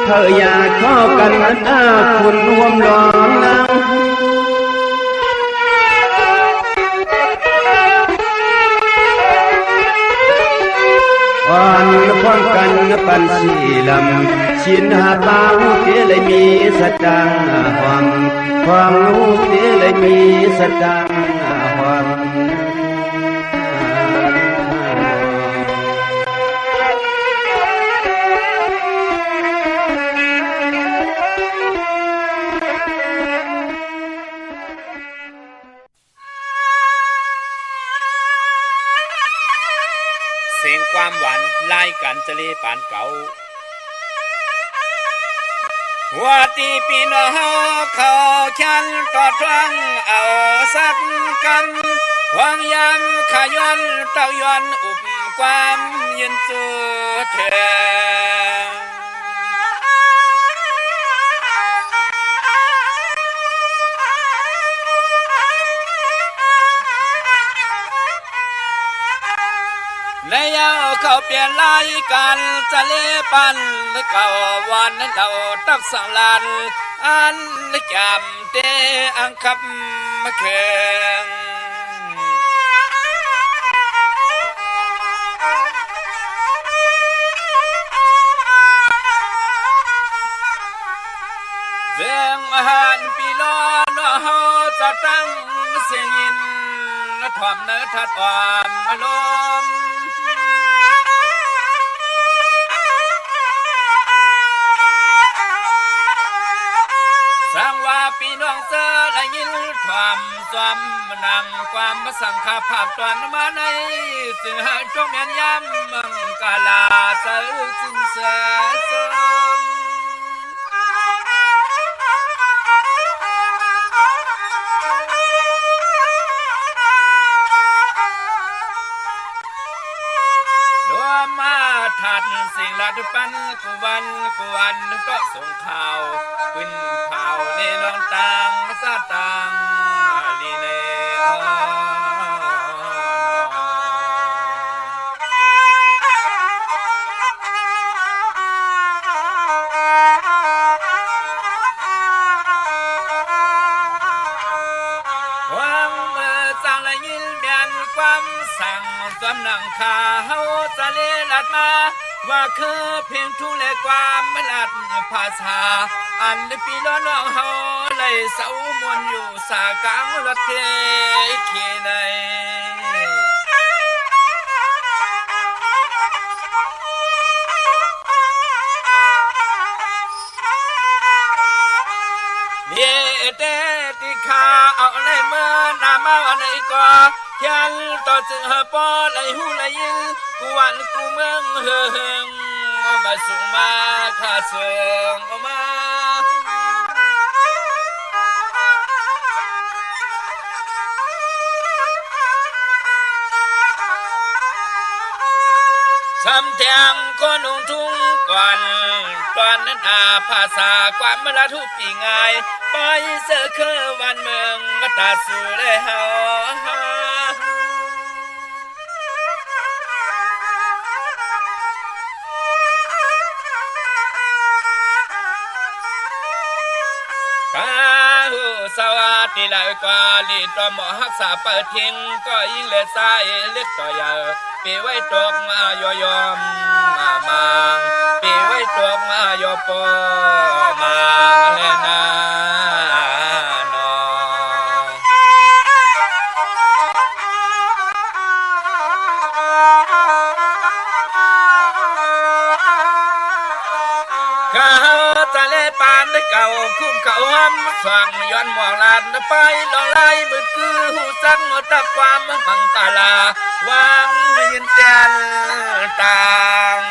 เธออยากขอกันคุณรวมร้องนะอ่อนพร้อมกันปันสีลำชินหาบ้าเสียเลยมีสัจจังความรู้เสียเลยมีสัจจังความเสียงความหวานไล่กันจะเลปานเก่าว่าตีปีน้องเขาฉันต่อทวงเอาสักกันวางยำขย้อนเต้าย้อนอุบความยืนจืดเธอในยาวเขาเปลี่ยนลายกันจะเล่ปันเก่าวันเราตักสังลานอันจำเตอังคับมาเคืองเรื่องอาหารปีล้อนเฮาจะตั้งเสียงยินทอมเนื้อทัดความอารมณ์สร้างว่าพี่น้องเจอได้ยินความจอมนังความมาสังขาภาพตอนมาในสิ่งหาช่วงเมียนย้ำมังกาลาเจอจินเสสมมาถัดสิ่งลาดปันกูวันก็ส่งข่าวขึ้นข่าวในลองตังซาตังลีเนความสั่งและยินเบียนความสั่งสำนังข่าวจะเลลัดมาว่าคือเพียงทุ่งและความมลัดภาษาอันปีล้อน้องเฮาเลยเสามวนอยู่สากลางรถเทขีในเย่เตติขาเอาในเมื่อนามาอันไหนก็ยันต่อจึงหาปอไหลหูไหลยินกูวันกูเมืองเฮืองมาส่งมาข้าส่งมาทำแทงคนนุ่งทุ่งก่อนตอนนั้นภาษาความเมื่อทุกปีง่ายไปเสือคือวันเมืองก็ตาสู่เลยเฮาสวัสดีเลยกว่าลีตัวหมอหักษาเปิดทิ้งก็ยิ่งเลยใส่เล็กต่อใหญ่ปีไว้ตกมายอยอมมาปีไว้ตกมายอปอมาเลยนะจะเล่ปานได้เก่าคุ้มเขาห้ามฟังย้อนหมองลานไปลองไล่มืดคือหูสังตะความมังกาลาวางยินแจนต่าง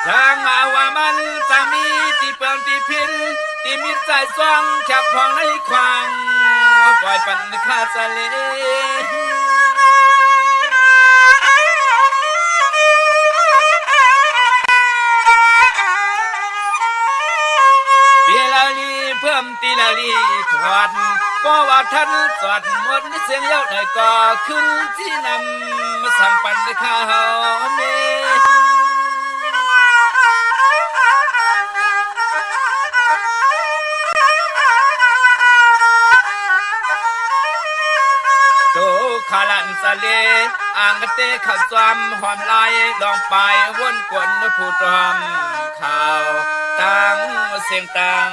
ทางมาว่ามันจะมีที่เปลืองที่พินที่มิตรใจสว่างจับพองในควางปล่อยปันคาสะเลเพิ่มตีลาลีถอด ก็ว่าท่านสวดมนต์เสียงเย้าได้ก็ขึ้นที่นำมาสั่งปันได้ข้าวเมขาลันสะเลอ่างกะเตะข้าวซอมหอมลายลองไปวนกวนผู้ตอมข่าวตั้งเสียงตั้ง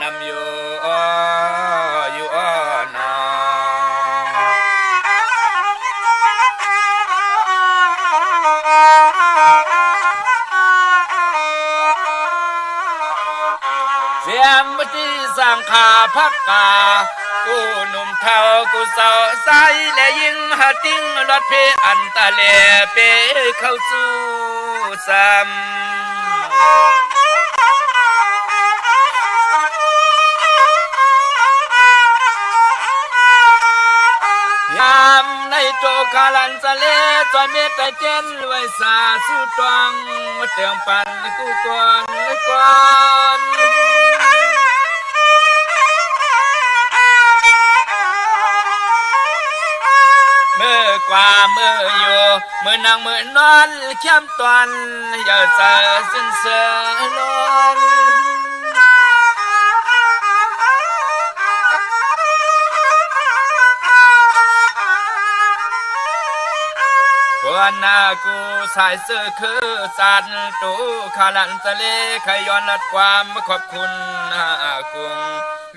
นำอยู่อยู่นอเสียงบัติสังขาพักกากูหนุ่มเท่ากูสาวใสและยิ่งหาติ้งรถเพอันตะเลเปเข้าสู่ซ้ำยามในโตคาลันสะเลจอยเมตตาเจนไว้สาสุดตวงเตียงปันกูก่อนเมื่อกว่าเมื่ออยู่เมื่อนางเมื่อนอนเข้มตอนอย่าเสือสิ้นเสือลนกวนหน้ากูสายเสือคือสันตูขาลันทะเลขย้อนลัดความขอบคุณกุ้ง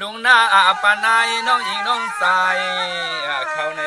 ลุงหน้าปานายน้องหญิงน้องสายเขาใน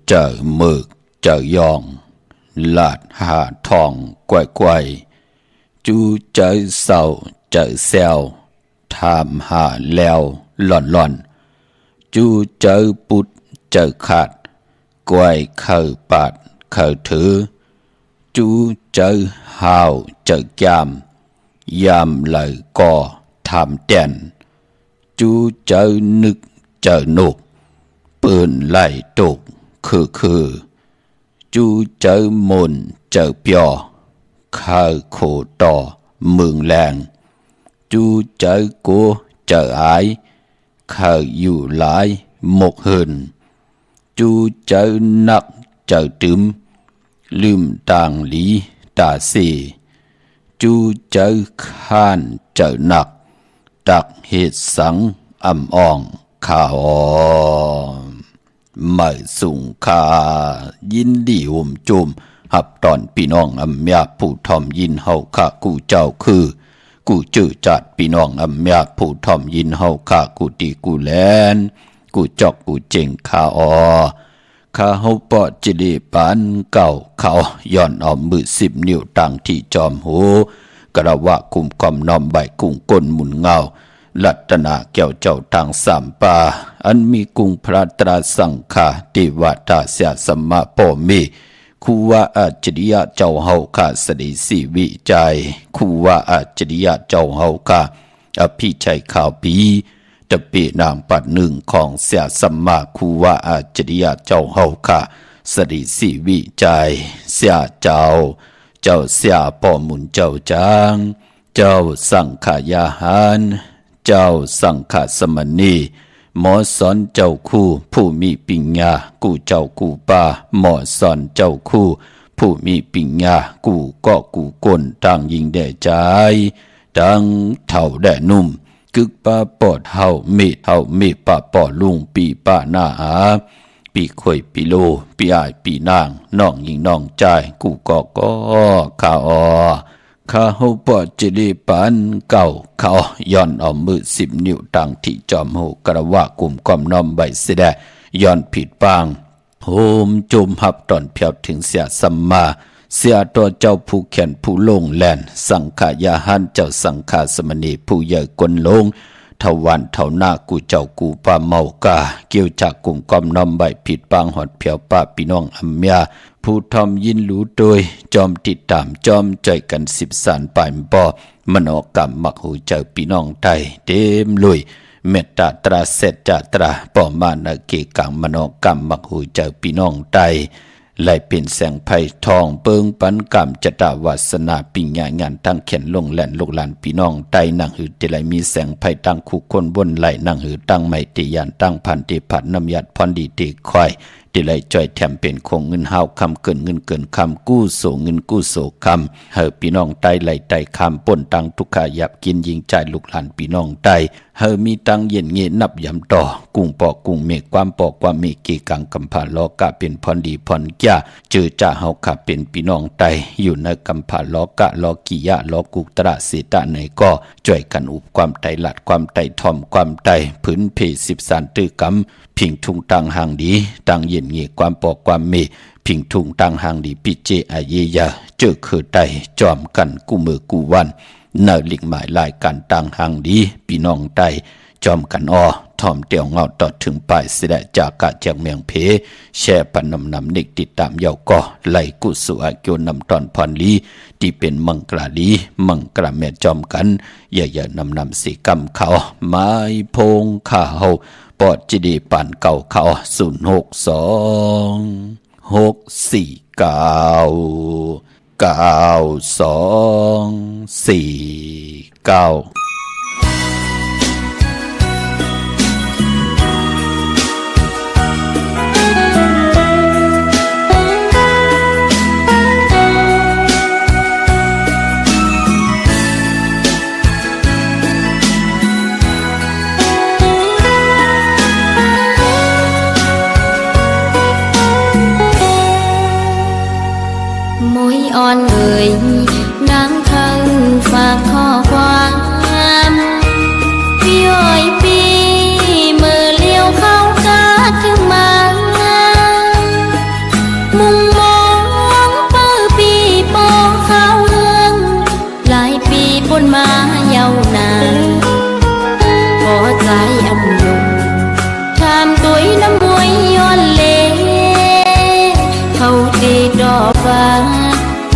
เจอหมึกเจอยองลาดหาทองไกวจูเจอเศร้าเจอแซวถามหาแล้วหล่อนจูเจอปุดเจอขาดกวยเข้าปาดเข้าถือจูเจอหาวเจอยามเลยก่อทำแด่นจูเจอนึกเจอหนุกปืนไล่ตกคือจูเจอมนเจอเปียวข้าโคต่อเมืองแรงจูเจอกูเจอไอข้าอยู่หลายหมกเหินจูเจอนักเจอตึมลืมต่างหลีตาเสจูเจอข้านเจอหนักตักเหตุสังอ่ำอ่องข้าไม่สุงคายินดีหุ่มจุมหับตอนพี่น้องอำยาผู้ทอมยินเฮาข้ากูเจ้าคือกูจื้อจัดพี่น้องอำยาผู้ทอมยินเฮาข้ากูตีกูแลนกูจอกกูเจงข้าข้าเฮาปอจิเลปานเก่าเขาย้อนเอามือ10 นิ้วตั้งที่จอมหูกระวะคุมความน้อมใบกุ้งก้นหมุนเงาลัตนาแก้วเจ้าทางสามป่าอันมีกุงพระตราสังฆาติวตาเสียสมมาโปมีคูว่าอาจริยะเจ้าเฮาข้าสดิสีวิจัยคูว่าอาจริยะเจ้าเฮาข้าอภิชัยข่าวปีตะปีนางปัดหนึ่งของเสียสมมาคูว่าอาจริยะเจ้าเฮาข้าสดิสีวิจัยเสียเจ้าเสียป่อมุนเจ้าจางเจ้าสังขายาหารเจ้าสังฆสมณีหมอสอนเจ้าคู่ผู้มีปัญญากูเจ้ากูป่าหมอสอนเจ้าคู่ผู้มีปัญญากูก็กูก้นต่างยิงแด่ใจดังเท่าแด่นุ่มกึกป้าปอดเฮาเมป้าปอดลุงปีป้าหน้าอาปีข่อยปีโลปีอายปีนางน้องยิงน้องใจกูก็ข้า ข้าเฮาปอจิริปันเก่าเขาย้อนเอามือ10 นิ้วตั้งที่จอมหูกระว่ากลุ่มความน้อมใบเสดย้อนผิดปางโหมจุมหับตอนเพียวถึงเสียสัมมาเสียตัวเจ้าผู้เขียนผู้ลงแลนสังขายาหันเจ้าสังขาสมณีผู้ใหญ่กวนลงทวันเท่าหน้ากูเจ้ากูปาเมากาเกี่ยวจากกลุ่มความน้อมใบผิดปางหอดเพียวป้าพี่น้องอัมยาผู้ทอมยินรู้โดยจอมติดตามจอมใจกัน10 สารปลายบ่มโนกรรมมักหูเจ้าพี่น้องไทยเต็มลุยเมตตาตราเสจตราปอมานะเกกังมโนกรรมมักหูเจ้าพี่น้องไทยไล่เป็นแสงไผ่ทองเปิงปันกรรมจตาวาสนาปิญญางานตั้งเขียนลงแหลนลูกหลานพี่น้องไตนั่งหือติไลมีแสงไผ่ตั้งคู่คนบนไหลนั่งหือตั้งไม่ติยานตั้งพันติผัดน้ำยัดพรดีตีคอยติไลจ่อยแถมเป็นคงเงินห้าวคำเกินเงินเกินคำกู้โสเงินกู้โสคำเฮอพี่น้องไตไหลไตคำป่นตังทุกขายับกินยิงใจลูกหลานพี่น้องไตเฮอมีตังเย็นเงียนับยำต่อกุ้งปอกกุ้งเมฆความปอกความเมฆกีกังกำผาล้อกะเป็นพรดีพรแก่เจอจ่าเฮาขับเป็นพี่น้องไตอยู่ในกำผาล้อกะล้อกิยะล้อกุกตระเสตะไหนก็จ่วยกันอุบความไตหลัดความไตทอมความไตพื้นเพ10 สารตื้อกำพิงทุงตังหางดีตังเย็นเงียความปอกความเมฆพิงทุงตังหางดีปิเจอาเยยาเจอคือไตจอมกันกู้มือกู้วันเนอลิกหมายลายการตังหางดีพี่น้องไตจอมกันอ้อทอมเตียวเงาต่อถึงปลายเสดจากกะจากเมียงเพแช่ปันนำเด็กติดตามเยาก็ไล่กุสุอาเกียวนำตอนพรลีที่เป็นมังกราลีมังกราแม่จอมกันอย่านำสีกำเขาไม้พงข้าวปอดจิดีปานเก่าเขา062-649-9249อ่อนเอ่ยนางคังฝากข้อความพี่อ้อยปีเมื่อเลี้ยวเข้ากาถึงมามุมมองเปิดปีปอข้าวเฮืองหลายปีบนมาเยาวนานพอใจอำยงทำตุยน้ำมวยย้อนเลเขาตีดอกฟ้า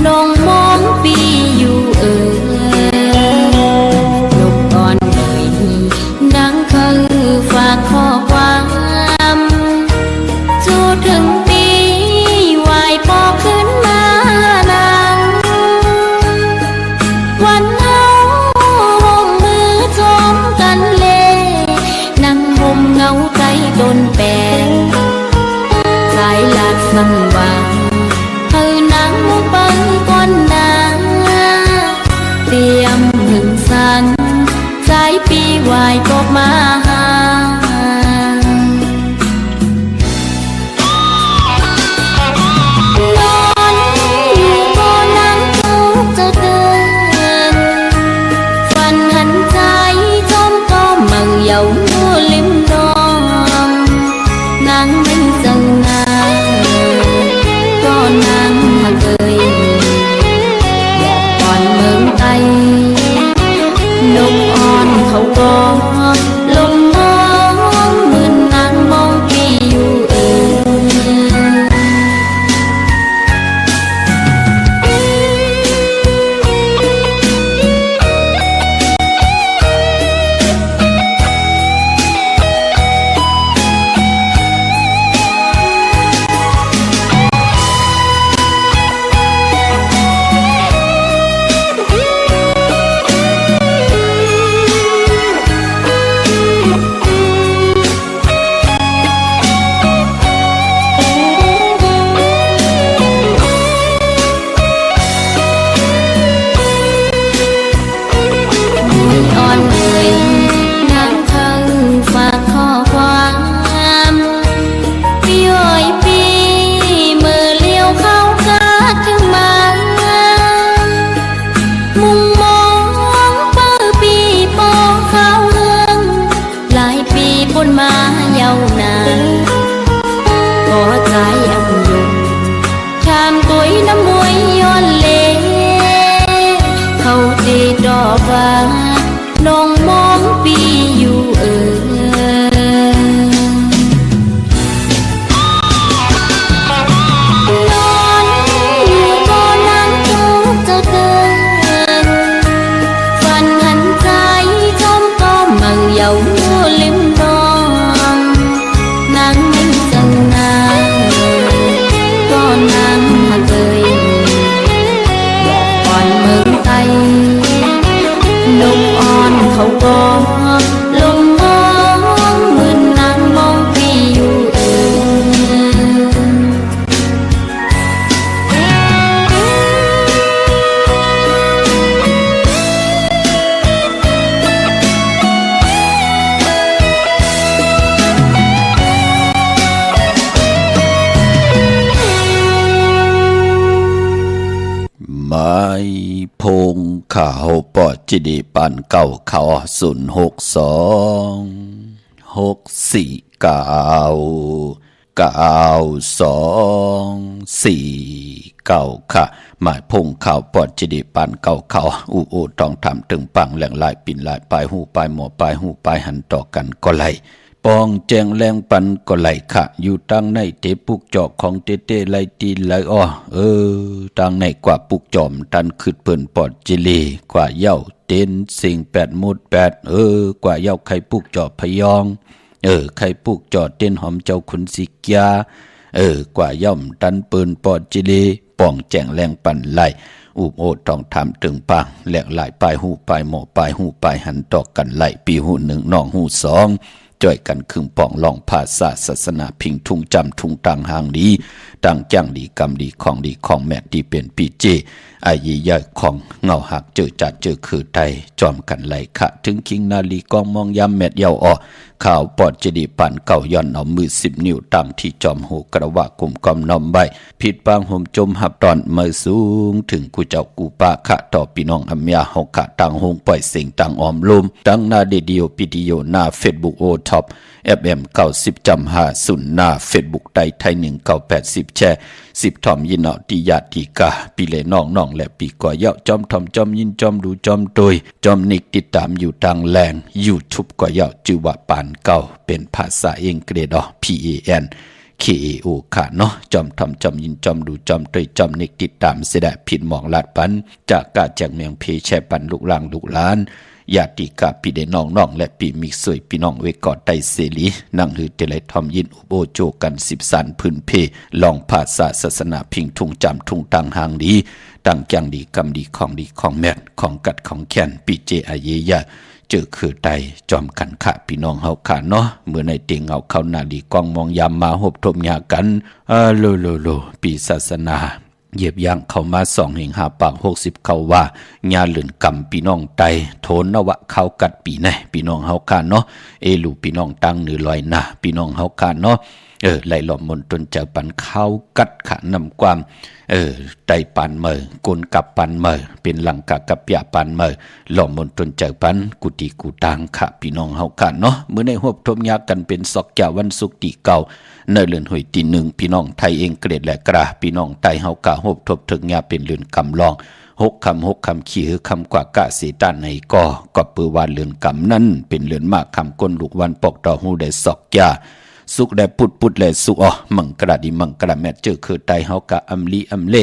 น้องมองปีอยู่นกอ่อนเอ่ยดังคือฝากข้อความจูถึงปีวายปอขึ้นมานางวันเฮาห่มมือจอมกันเลนั่งห่มเงาใจต้นแปงสายหลักสังวางเตรียมหนึ่งสันสายปีวายก็มาหานอนอยู่บ่นั่งทุกจะเดินฝันหันใจจอมก็มั่งเยาว์ลิมนองนางเป็นเจ้านางก็นางมาเกยนกอ่อนเขาก็ลงมองเหมือนนางมองพี่อยู่ có trái âm dùng tràn cuối năm muối yon lệ khâu tê đỏ và nong mong pi yu dầu lim non nắng chân nắng có nắng hàng cười còn mừng tay nung on không có lung ngon mừng nắng mong phiêuไม้พงข่าวปอจิดีปันเก่าเขา062464924ค่ะหมายพงข่าวปอจิดีปันเก่าเขาอูต้องทำถึงปังแหล่งลายปิ่นลายปลายหูปลายหมอปลายหูปลายหันต่อกันก็ไหลปองแจงแรงปันก็ไหลค่ะอยู่ตั้งในเตปุกจอกของเตไหลตีไหลอ้อตั้งในกว่าปุกจอมตันขึ้นเปิ่นปอดจิลีกว่าเย้าเต้นสิง8 มุด 8กว่าเย้าไข่ปุกจอพยองไข่ปุกจอเต้นหอมเจ้าขุนสิกยากว่าย่อมตันเปิ่นปอดจิลีปองแจงแรงปันไหลอุบโอต้องทำถึงปังแหลกหลายปลายหูปลายหมอปลายหูปลายหันต่อกันไหลปีหู1น้องหู2จ่อยกันคึงป่องลองภาษาศาสนาพิงทุ่งจำทุ่งต่างหางดีต่างจังดีกรรมดีของแม่ดีเป็นปีเจไอ้ยี่ใหญ่ของเงาหักเจอจัดเจอคือไทยจอมกันไหลขะถึงคิงนาลีกองมองยำแม่เยาอ้อข่าวปอดเจดีปั่นเก่าย่อนเอามือ10 นิ้วตั้งที่จอมหูกระวะกลุ่มกอมนอมใบผิดปางห่มจมหับตอนมือสูงถึงกูเจ้ากูปะขะต่อพี่น้องอัมยาหกขะต่างหงปล่อยเสียงต่างออมลมตั้งหน้าเดียวปิดิโอหน้าเฟซบุ๊กโอท็อปFM 90.50หน้าเฟซบุ๊กไทย1980แชร์10ทอมยินเอาติยาติกาปีเลน้องและปีก่อเยาจอมทอมจอมยินจอมดูจอมโดยจอมนิกติดตามอยู่ทางแรง YouTube ก่อเยาจือว่าปานเก่าเป็นภาษาอังกฤษPANKAO ค่ะเนาะจอมทอมจอมยินจอมดูจอมโดยจอมนิกติดตามเสด็จผิดหมองลาดปันจากกาจากเมืองเพแช่ปันลูกหลางลูกหลานญาติกาพี่ได้น้องและปีมิกสวยพี่น้องเวกอดไตเสรีนั่งหือเตลัยทอมยินอุโบโจกัน10 สันพื้นเพลองภาษาศาสนาพิงทุ่งจำทุ่งต่างหางดีตั้งจังดีกำดีของแม่นของกัดของแค้นปีเจอาเยยะเจอคือไตจอมกันขะพี่น้องเฮาขาเนาะเมื่อในเตียงเอาเข้านาดีกองมองยามมาหบทมยากันโลปีศาสนาเหยียบย่างเข้ามา2 5 ปาก60เขาว่าญาเหลือนกำพี่น้องไตโทนนวะเขากัดปีไหนพี่น้องเฮาขาเนาะลูพี่น้องตั้งเหนือลอยหน้าพี่น้องเฮาขาเนาะไหลหลอมมนตนเจ้าปันเข้ากัดขะนำความไตปันเมอกลกับปันเมอเป็นหลังกะกับยาปันเมอหลอมมนตนเจ้าปันกุฏิกูตางขะพี่น้องเฮาขาเนาะเมื่อในหวบทมยากันเป็นศอกแก้ววันศุกร์ที่เก่าในเลือนหวยตี1พี่น้องไทยเองเกรดและกระพี่น้องไตเฮากะหบทบถึงยาเป็นเลือนกำลอง6 คำขี้คือคำกว่ากะสีตันในก็ปือวานเลือนกำนั้นเป็นเลือนมากคำก้นลูกวันปอกต่อหูได้ศอกยาสุกได้ปุดและสุกมังกระดิมังกระแมเจอคือไตเฮากะอำลีอำเล่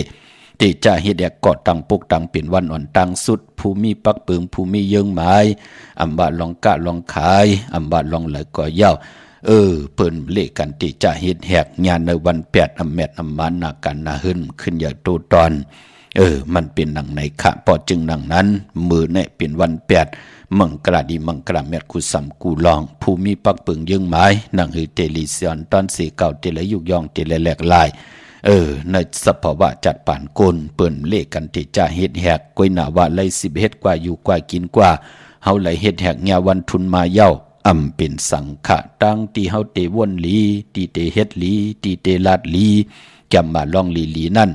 ที่จะเฮ็ดแยกกอดตังปุกตังเป็นวันอ่อนตังสุดภูมิปักปึงภูมิเยิงหมายอำบาลองกะลองขายอำบาลองไหลก่อยาวเปิ้นเลกันที่จะเฮ็ดแหกงานในวัน8อำแมดอำมานากันนาหึนขึ้นอย่างโตตอนมันเป็นหนังในขะพอจึงหนังนั้นมือเนี่ยเป็นวัน8มังกระดีมังกระแมดกุสัมกูลองภูมิปักปึงยึงหมายหนังหือเตลิเซียนตอน4 9เตลยุกยองเตลแหลกลายในสภาวะจัดป่านกลเปิ้นเลกันที่จะเฮ็ดแหกก้อยหน้าว่าไล่10เฮ็ดกว่าอยู่กว่ากินกว่าเฮาไหลเฮ็ดแหกญาวันทุนมาเย้าเป็นสังฆะตั้งที่เฮาเตวนลีตีเตเฮ็ดลีตีเตลาดลีจำมาลองลีนั่น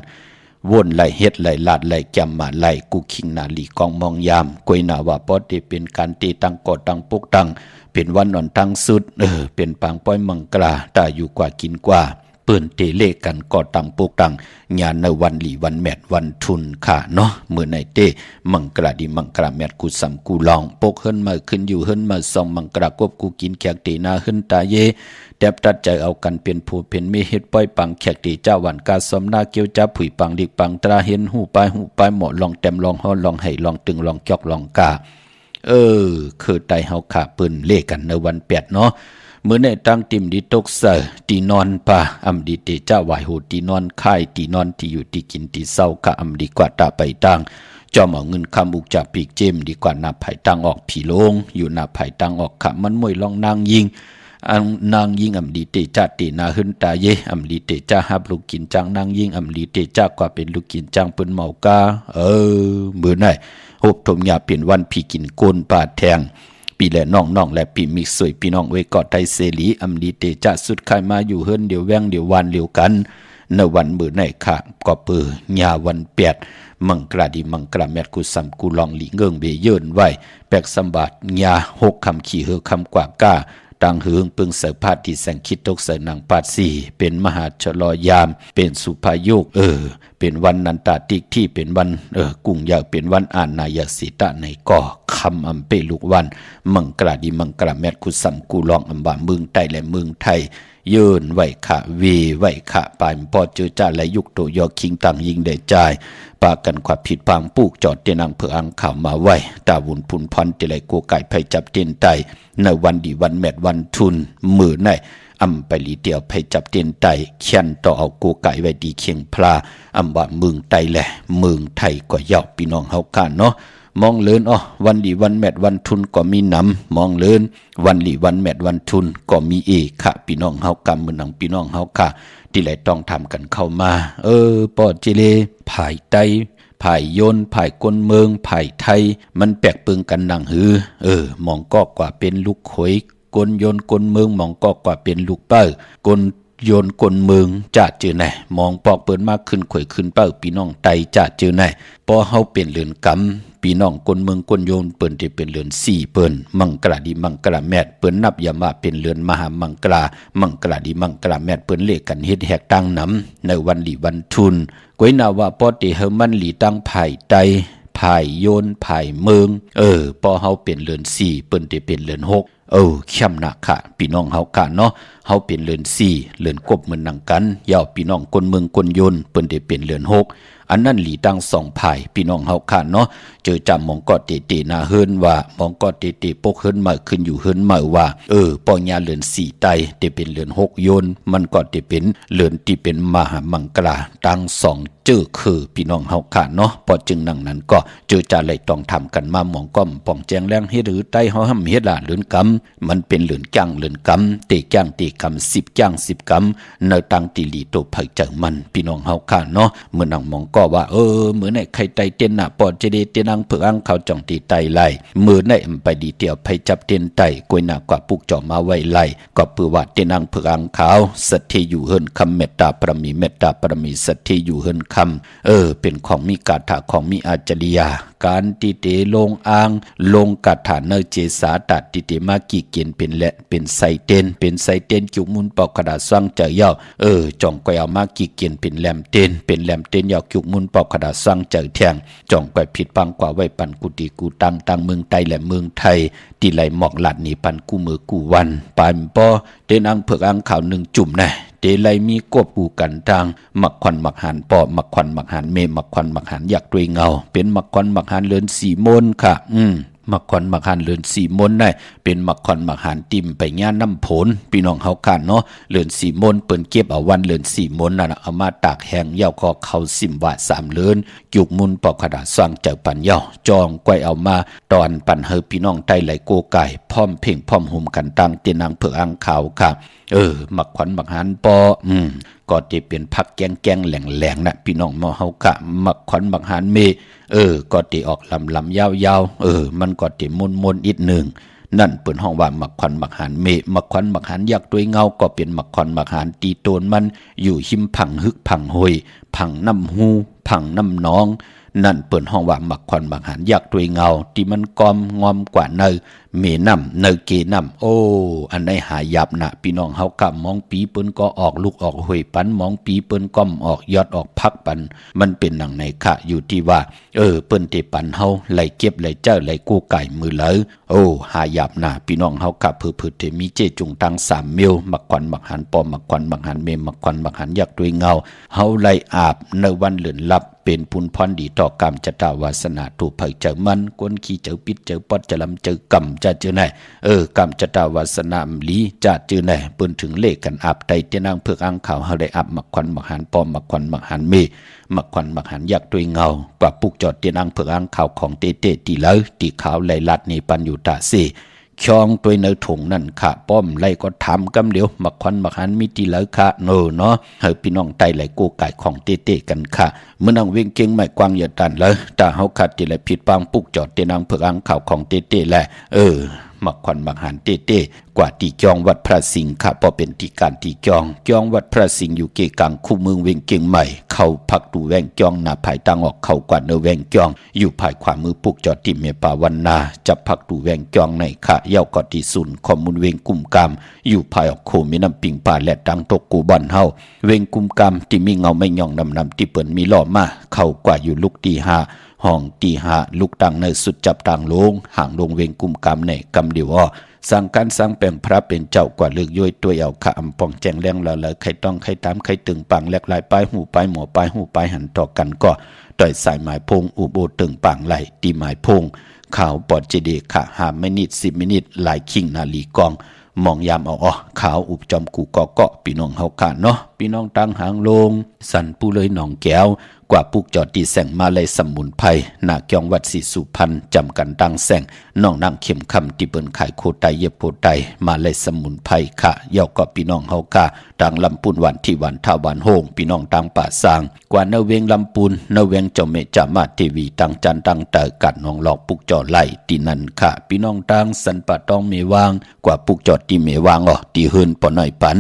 วนไหลเฮ็ดไหลลาดไหลจำมาไหลกูคิงนาลีกองมองยามกวยนาว่าปอเตเป็นการเตตั้งกอตั้งปุกตั้งเป็นวันนอนตั้งสุดเป็นปางป้อยมังกราตาอยู่กว่ากินกว่าเ ปืนเตเลกันก่อตังปกตังญาณในวันหลีวันแมดวันทุนค่ะเนาะมื้อในเตมังกราดิมังกราแมดกูสำกูลองปกเฮิรนมาขึ้นอยู่เฮิรนมาส่องมังกรากบกูกินแขกตีนาขึ้นตาเยแดบตัดใจเอากันเป็นผู้เป็นมีเฮ็ดป้อยปังแขกตีเจ้าวันกาสมนาเกี่ยวจับผุยปังดิกปังตราเห็นหูปายหมอลองแต้มลองฮอลองให้ลองตึงลองจอกลองกาคือไตเฮาขาปืนเลกันในวัน8เนาะมื้อในตั้งติมดิตกเสตีนอนป่าอำดีเตเจ้าไหวโหตีนอนค่ายตีนอนที่อยู่ที่กินที่เศร้าค่ะอำดีกว่าตาไปตังจอมเอาเงินคำอุกจากปีกเจมดีกว่านับไผ่ตังออกผีโลงอยู่นับไผ่ตังออกค่ะมันมวยลองนางยิงนางยิงอำดีเตจ้าตีนาหึนตาเยอำดีเตจ้าฮับลูกกินจังนางยิงอำดีเตจ้ากว่าเป็นลูกกินจังเปิ้นเมากามื้อไหนหบถมยาเป็นวันพี่กินโกนป่าแทงปีและน้องและปีมิกสวยพี่น้องไว้กอดไทยเสรีอำดีเตจ้าสุดใครมาอยู่เฮิรนเดี๋ยวแวงเดี๋ยววานเดี๋ยวกันในวันมื้อไหนค่ะก็เปื้อยาวัน8มังกราดิมังกราแมดกูสำกูลองหลีเงิงเบเยินไว้แปกสมบัติยา6คำขี่เฮือคำกว่าก้าตังเฮืองปึงเสพาที่แสงคิดตกเสนางปาดสี่เป็นมหาชลอยามเป็นสุภาโยกเป็นวันนันตาติกที่เป็นวันกุ้งยาวเป็นวันอ่านนายสิตะในก่อคำอำเปลูกวันมังกราดิมังกราแมดกุสัมกูลองอำบาเมืองไทยและเมืองไทยเยินไหวขะเวไหวขะปานพอเจอจ่าและยุกโตยอคิงต่างยิงได้ใจปากันความผิดพังปูกจอดเตียนังเพื่ออังข่าวมาไว้ตาวุนพุนพันติไหลกัวไก่ไผจับเตียนไตในวันดีวันแมดวันทุนมือในอำไปลีเดียวไผจับเตียนไตเขียนต่อเอากัวไก่ไว้ดีเคียงพลาอำว่าเมืองไตแหละเมืองไทยก็ยาวพี่น้องเฮากันเนาะมองเลินวันดีวันแมดวันทุนก็มีน้ำมองเลินวันดีวันแมดวันทุนก็มีค่ะพี่น้องเฮากำมือหนังพี่น้องเฮาค่ะที่ไหลต้องทำกันเข้ามาปอดเจเลผายไตผายโยนผายกลเมืองผายไทยมันแปลกปึงกันดังหือมองก็กว่าเป็นลูกขอยกลโยนกลเมืองมองก็กว่าเป็นลูกเป้ากลโยนกลเมืองจะเจอไหนมองปอกเปิ้นมากขึ้นข่อยขึ้นเป้าพี่น้องไตจะเจอไหนพอเฮาเป็นเรือนกำพี่น้องกลเมืองกลโยนเปิ้นที่เป็นเรือน4เปิ้นมังกราดิมังกราแมดเปิ้นนับยามาเป็นเรือนมหามังกราดิมังกราแมดเปิ้นเลขกันเฮ็ดแหกตั้งน้ำในวันหลีวันทุนก้อยนาว่าปอติเฮมันหลีตั้งภายไตภายโยนภายเมืองพอเฮาเป็นเรือน4เปิ้นที่เป็นเรือน6เข้มหนักค่ะพี่น้องเฮากันเนาะเฮาเป็นเรือน4เรือนกบเหมือนนังกันยาวพี่น้องคนเมืองคนยนเปิ้นได้เป็นเรือน6อันนั้นหลีตั้ง2ภายพี่น้องเฮากันเนาะเจอจำมองก็เตนาเฮิรนว่ามองก็เตปกเฮิรนมาขึ้นอยู่เฮิรนมาว่าปอญาเรือน4ไตได้เป็นเรือน6โยนมันก็ได้เป็นเรือนที่เป็นมหามังกราตั้ง2เจอคือพี่น้องเฮากันเนาะพอจึงนั่งนั้นก็เจอจะเลยต้องทำกันมามองก้อมป่องแจงแรงเฮ็ดหรือไตเฮาห้ำเฮ็ดล่ะเรือนกำมันเป็นเหลือนจ้างเหลือนกำเตจ้างเตกำ10จ้าง10กำในตังติลีโตไผจังมันพี่น้องเฮาค่ะเนาะเมื่อนังมองก็ว่ามื้อไหนใครไตเต้นน่ะปอดจะได้เตนังเพื่ออังเขาจ่องตีไตไล่มื้อไหนไปดีเตียวไผจับเต้นไตกวยหน้ากว่าปุกจ่อมาไว้ไล่ก็เพื่อว่าเตนังเพื่ออังเขาสัทธิอยู่เฮิรนคำเมตตาปรมีเมตตาปรมีสัทธิอยู่เฮิรนคำเป็นของมีกาถาของมีอาจริยาการติเตลงอ่างลงกัถาเนเจสาตัดติเตมากีเกียนเป็นและเป็นไซเตนจุมุนปอกกระดาษสร้างเจอยาวจ่องก้อยเอามากีเกียนเป็นแหลมเตนยาวจุมุนปอกกระดาษสร้างเจอแทงจ่องก้อยผิดปังกว่าไว้ปันกุติกูตังเมืองไทยและเมืองไทยตีไหลหมอกหลัดนี่ปันกูมือกูวันปานปอเตนอังเผือกอังข่าว1จุ่มแน่เตไลมีกบกูกันทางมักควันมักหันปอมักควันมักหันเมมักควันมักหันอยากด้วยเงาเป็นมักควันมักหันเลือน4มนค่ะมักควันมักหันเลือน4มนได้เป็นมักควันมักหันติ่มไปย่านน้ำผลพี่น้องเฮากันเนาะเลือน4มนเปิ้นเก็บเอาวันเลือน4มนน่ะเอามาตากแห้งยาวคอเขาสิมว่า3เลือนจุกมุนปอกกระดาษสร้างเจ้าปันยาวจองก้อยเอามาตอนปันเฮอพี่น้องไตไหลโกไก่พร้อมเพ่งพร้อมห่มกันตั้งเตียนางเผือกอังขาวค่ะมักขวัญมักหันปอก็จะเป็นพักแกงแหลงนะพี่น้องมอเฮากะมักขวัญมักหันเมก็จะออกลำยาวมันก็จะมนอีกหนึ่งนั่นเปิ่นห้องว่ามักขวัญมักหันเมมักขวัญมักหันยักด้วยเงาก็เป็นมักขวัญมักหันตีโตนมันอยู่หิมผังฮึกผังหอยผังน้ำหูผังน้ำน้องนั่นเปิ่นห้องว่ามักขวัญมักหันยักด้วยเงาที่มันกอมงอมกว่าเนย เมน้ำเนเกน้ำโอ้อันใดหายาบนะพี่น้องเฮากะมองปีเปิ้นก็ออกลูกออกหวยปันมองปีเปิ้นก้อมออกยอดออกพักปันมันเป็นหนังไหนคะอยู่ที่ว่าเปิ้นเตปันเฮาไหลเก็บไหลเจ้าไหลกู้ไก่มือเลยโอ้หายาบนะพี่น้องเฮากะเพื่อเตมีเจจุงตัง3มิวมักควันมักหันปอมมักควันมักหันเมมักควันมักหันยักด้วยเงาเฮาไหลอาบในวันเลื่อนลับเป็นปุนพรดีต่อกรรมจตาวาสนาถูกเผยเจอมันกวนขี้เจอปิดเจอปอดจะลำเจอกรรมจะเจอไหนกรรมจตาวาสนามลีจะเจอไหนเปิ้นถึงเลขกันอาบไตเตนางเพือกอ่างข่าวเฮาได้อาบมักควันมักหันปอมมักควันมักหันเมมักควันมักหันยักด้วยเงากว่าปุกจอดเตนางเพือกอ่างข่าวของเตตีเลยตีขาวไหลลัดนี่ปันอยู่ตาเซช่องตัวเนื้อถุงนั่นค่ะป้อมไล่ก็ทำกำเดียวมักควันมักหันมีตีแล้วค่ะเนาะเฮาพี่น้องไตไหลกูไก่ของเตกันค่ะเมื่อนางเวียงเก่งไม่กว้างอย่าตันเลยแต่เฮาขัดตีไหลผิดปังปุกจอดเตนางเผือกอ่างข่าวของเตแหละมักควันมักหันเตกว่าตีจองวัดพระสิงห์ค่ะพอเป็นตีการตีจองวัดพระสิงห์อยู่เกกลางคู่เมืองเวียงเก่งใหม่เข้าพักดูแวงจองหน้าภายตั้งออกเข้ากว่าเนแวงจองอยู่ภายขวามือปุกจอดติเมปาวันนาจับพักดูแวงจองในค่ะเย้ากอตีศูนย์ข้อมูลเวียงกุมกามอยู่ภายออกโคมีน้ำปิงป่าและดังตกกูบ่อนเฮาเวียงกุมกามที่มีเงาไม่ย่องนำที่เปิ้นมีล้อมาเข้ากว่าอยู่ลุกตี5ห้องตีหาลูกตังในสุดจับต่างลงห่างลงเวงกุมกำในกำเดียวสั่งการสั่งแปลงพระเป็นเจ้ากว่าเลือกย้อยตัวเอาข้าอำปองแจงแรงละเลยใครต้องใครตามใครตึงปังแหลกลายปลายหูปลายหมอปลายหูปลายหันต่อกันก็ต่อยสายหมายพงอุโบตึงปังไหลตีหมายพงข่าวปอดเจดีขะหามไม่นิด10 มินิหลายคิงนาลีกองมองยามเอาขาวอุบจอมกูเกาะพี่น้องเฮากันเนาะพี่น้องตั้งหางลงสันปูเลยหนองแก้วกว่าปุกจอดตีแสงมาเลยสมุนไพรหน้าเกียงวัดศรีสุพรรณจำกันดังแสงน้องนางเข็มคำที่เปิ้นขายโคไตเย็บโคไตมาเลยสมุนไพรค่ะเย่าก็พี่น้องเฮากะดังลำปูนวันที่วันท่าวันโฮงพี่น้องตังป่าสางกว่าเนเวงลำปูนเนเวงเจ้าเมจามาทีวีตังจันตังเตอกัดน้องหลอกปุกจอดไหลตีนั่นค่ะพี่น้องตังสันปะตองเมวางกว่าปุกจอดตีเมวางตีเฮินปอหน่อยปัน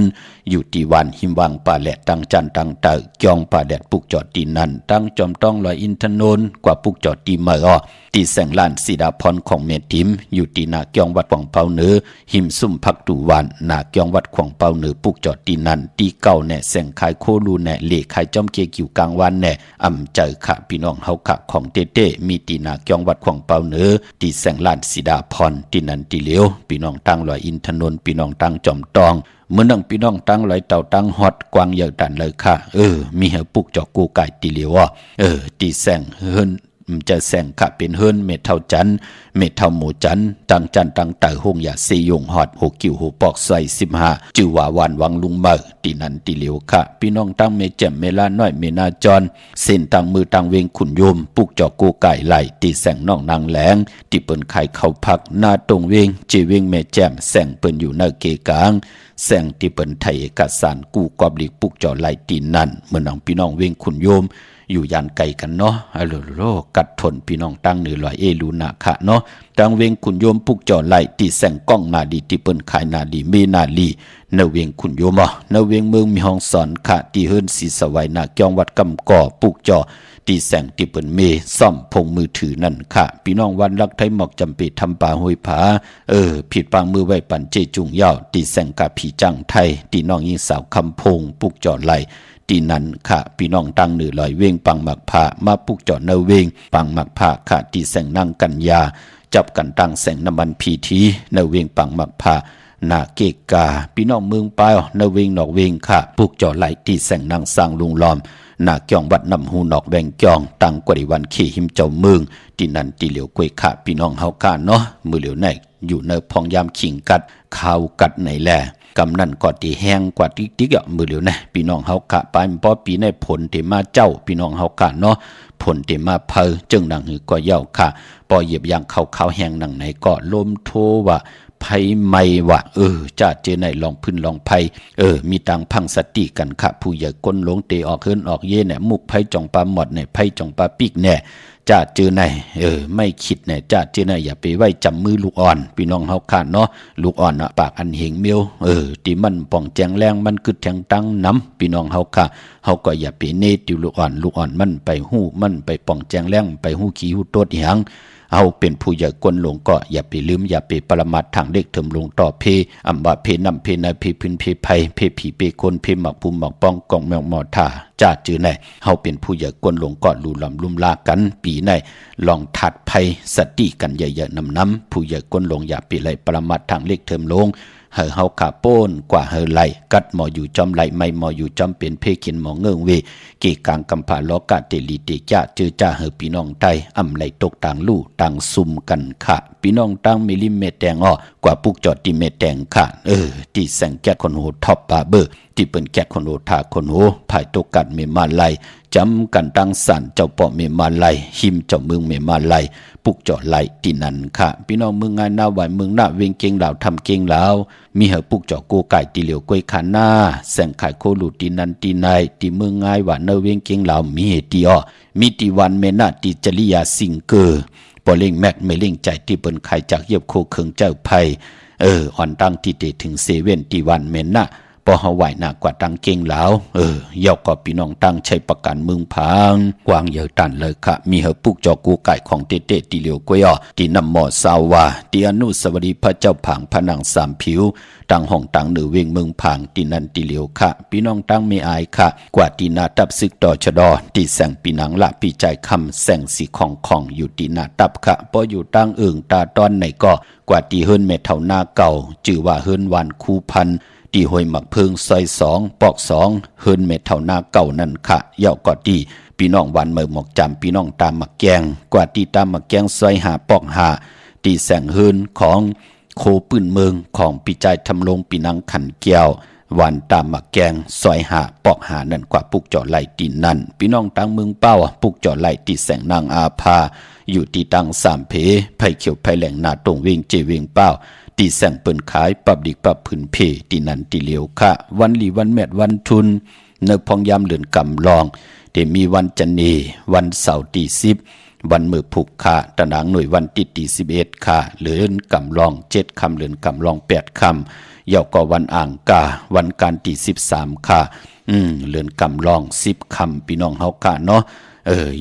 อยู่ที่วันหิมวางป่าแหลกตังจันตังเตอจองป่าแดดปุกจอดตีนั่นตั้งจอมต้องลอยอินทนนท์กว่าปุกจอดตีเมอตีแสงล้านสีดาพรของเมติมอยู่ตีนาเกียงวัดขวางเปาเหนือหิมซุ่มพักดูวันนาเกียงวัดขวางเปาเหนือปุกจอดตีนันตีเก่าแน่แสงขายโคลูแน่เล่ขายจอมเกกิวกลางวันแน่อำเจอขะพี่น้องเฮาขะของเต้มีตีนาเกียงวัดขวางเปาเหนือตีแสงล้านสีดาพรตีนันตีเหลียวพี่น้องตั้งลอยอินทนนท์พี่น้องตั้งจอมตองเมื่อนังพี่น้องตั้งลอยเต่าตั้งฮอดกวางใหญ่ดันเลยค่ะมีเฮปุกจอกูไก่ตีเหลียวตีแสงเฮินจะแสงขะเป็นเฮิรนเม็ดเท่าจันเม็ดเท่าหมูจันตังจันตังเต่าหงอย่าซียงหอดหกกิ่วหูปอกใส่15จือว่าวันวังลุงเมอตีนันตีเหลียวขะพี่น้องตั้งเมแจ่มเมลาน้อยเมนาจรเส้นตังมือตังเวงขุนโยมปุกจอกกูไก่ไหลตีแสงน้องนางแหลงตีเปิ้นไข่เข้าพักหน้าตรงเวงจีเวงเมแจ่มแสงเปิ้นอยู่เนเกกลางแสงที่เปิ้นไทยเอกสารกูกอบหลีกปุกจอไหลตีนันเมื่อน้องพี่น้องเวงขุนโยมอยู่ยานไก่กันเนาะกัดทนพี่น้องตั้งเหนือลอยลูนาคะเนาะตังเวงขุนโยมปุกจอไหลตีแสงก้องนาดีที่เปิ้นขายนาดีเมนาลีเนเวงขุนโยมเนเวงเมืองมีห้องสอนคะที่เฮิรนศรีสวัยนาเกียงวัดกำก่อปุกจอตีแสงที่เปิ้นเมซ่อมพงมือถือนั่นค่ะพี่น้องวันรักไทยหมอกจำปีทำป่าห้วยผาผิดปางมือไว้ปันเจจุงยาวตีแสงกะผีจังไทยตีน้องยิงสาวคำพงปุกจอไหลตีนันค่ะพี่น้องตั้งเหนือลอยเวงปังหมักผ้ามาปุกจอดเนเวงปังหมักผ้าค่ะตีแสงนั่งกันยาจับกันตั้งแสงน้ำมันพีทีเนเวงปังหมักผ้านาเกกาพี่น้องเมืองปายเนเวงนอกเวงค่ะปุกจอดไหลตีแสงนั่งสร้างลุงล้อมนาเกียงวัดนำหูนอกแวงเกียงตั้งกว่าดิวันขี่หิมเจ้าเมืองตีนันตีเหลียวกวยค่ะพี่น้องเฮากันเนาะมือเหลียวแนกอยู่ในพองยามขิงกัดข้าวกัดไหนแลกำนั่นก็ตีแห้งกว่าติ๊กมือเหลียวนะพี่น้องเฮากะไปพอปีในผลเตมาเจ้าพี่น้องเฮากะเนาะผลเตมาเพอจึงดังหือก็เย่าค่ะปอเหยียบยางเข้าแห้งหนังไหนก็ลมโทว่าไผไม่ว่าจะเจอไหนลองพื้นลองไผมีตังพังสติกันค่ะผู้ใหญ่ก้นหลงเตออกเฮินออกเย่เนี่ยมุกไผจ่องปลาหมดเนี่ยไผจ่องปลาปีกเนี่ยจะเจอไหนไม่คิดเนี่ยจะเจอไหนอย่าไปไว้จำมือลูกอ่อนพี่น้องเฮาขาดเนาะลูกอ่อนปากอันเหงเมียวที่มันป่องแจงแรงมันกึดแทงตั้งน้ำพี่น้องเฮาค่ะเฮาก็อย่าไปเนติลูกอ่อนมันไปหู้มันไปป่องแจงแรงไปหู้ขี้หู้โตดหยัง เอาเป็นผู้ใหญ่กวนหลงก็อย่าไปลืมอย่าไปประมาททางเล็กเถิมลงต่อเพอำว่าเพนำเพนายเพพื้นเพไผเพผีเพคนเพหมักภูมิหมักป้องกองแมวหมอท่าจ้าจือไหนเฮาเป็นผู้ใหญ่กวนหลงก็ลู่ลำลุ่มลากันปีไหนลองถัดภัยสติกันใหญ่ๆน้ำผู้ใหญ่กวนหลงอย่าไปไหลประมาททางเล็กเถิมลงเฮาขาโป้นกว่าไหลกัดหมออยู่จอมไหลไม่หมออยู่จอมเป็นเพขินหมอเงิงเวกีกลางกำผาล้อกะเตลีเตจ้าจือจ้าเฮพี่น้องไทยอำไหลตกต่างลู่ต่างซุ่มกันค่ะพี่น้องตั้งมิลิเมตรแดงอ้อกว่าปุกจอดที่เมตรแดงค่ะที่แสงแก๊สคนโหท็อปบาเบอร์ที่เปิ้นแก๊สคนโหทาคนโหภายตกกัดเมมาไลจำกันตั้งสันเจ้าปอเมมาไลหิมเจ้าเมืองเมมาไลปุกจอดไหลที่นั่นค่ะพี่น้องเมืองงานหน้าไหวเมืองหน้าเวงเก่งลาวทำเก่งลาวมีเหอปุกจอกูไก่ตีเหลียวกวยขาหน้าแสงขายโคลูตีนันตีนายตีเมืองง่ายว่าเนเวงเก่งลาวมีเหตีอ้อมีตีวันเมนาตีจริยาสิงเกอปอเล่งแม็กไม่เล่งใจที่เปิ้นขายจากเยียบโคเคิงเจ้าไพอ่อนตั้งที่เตถึงเซเว่นตีวันเมน่าพอเฮาไหวหน้ากว่าตั้งเก่งแล้วยอกก็พี่น้องตั้งใช้ประกันเมืองพังกวางเยอะตันเลยค่ะมีเหอปุกจอกูไก่ของเตเตตีเหลียวกวยอ้อตีนำหมอสาวาตีอนุสวรีพระเจ้าผางพนังสามผิวตั้งห้องตั้งเหนือเวงเมืองผางตีนันตีเหลียวค่ะพี่น้องตั้งไม่อายค่ะกว่าตีนาตับซึกต่อชะดอตีแสงปีนังละปีใจคำแสงสีของอยู่ตีนาตับค่ะพออยู่ตั้งตาตอนไหนก็กว่าตีเฮิรนเมเท่าหน้าเก่าจื่อว่าเฮิรนวันคูพันตีห้วยหมักเพิงซอย2ปอก2เฮิรนเมเท่าหน้าเก่านั่นค่ะเย่าก็ตีพี่น้องวันเมือหมอกจำพี่น้องตามหมักแกงกว่าตีตามหมักแกงซอย5ปอก5ตีแสงเฮิรนของโคปื้นเมืองของปีใจทำลงปีนังขันแก้ววันตามหมักแกงซอย5ปอก5นั่นกว่าปุกจอไหลตีนั่นพี่น้องตั้งเมืองเป้าปุกจอไหลตีแสงนางอาภาอยู่ที่ตั้ง3เพไผ่เขียวไผ่แหลงนาตรงเวงเจเวงเป้าตีแสงเปิ้นขายปับดิกปับพื้นเพตีนันตีเหลียวค่ะวันหลีวันแมดวันทุนเนพองยามเลือนกำลองเดมีวันจันนีวันเสาร์ตี10วันมือผูกค่ะตะนางหน่วยวันติดตี11ค่ะเลือนกำลอง7คำเลือนกำลอง8คำเยาก็วันอ่างกาวันการตี13ค่ะเลือนกำลอง10คำพี่น้องเฮาค่ะเนาะ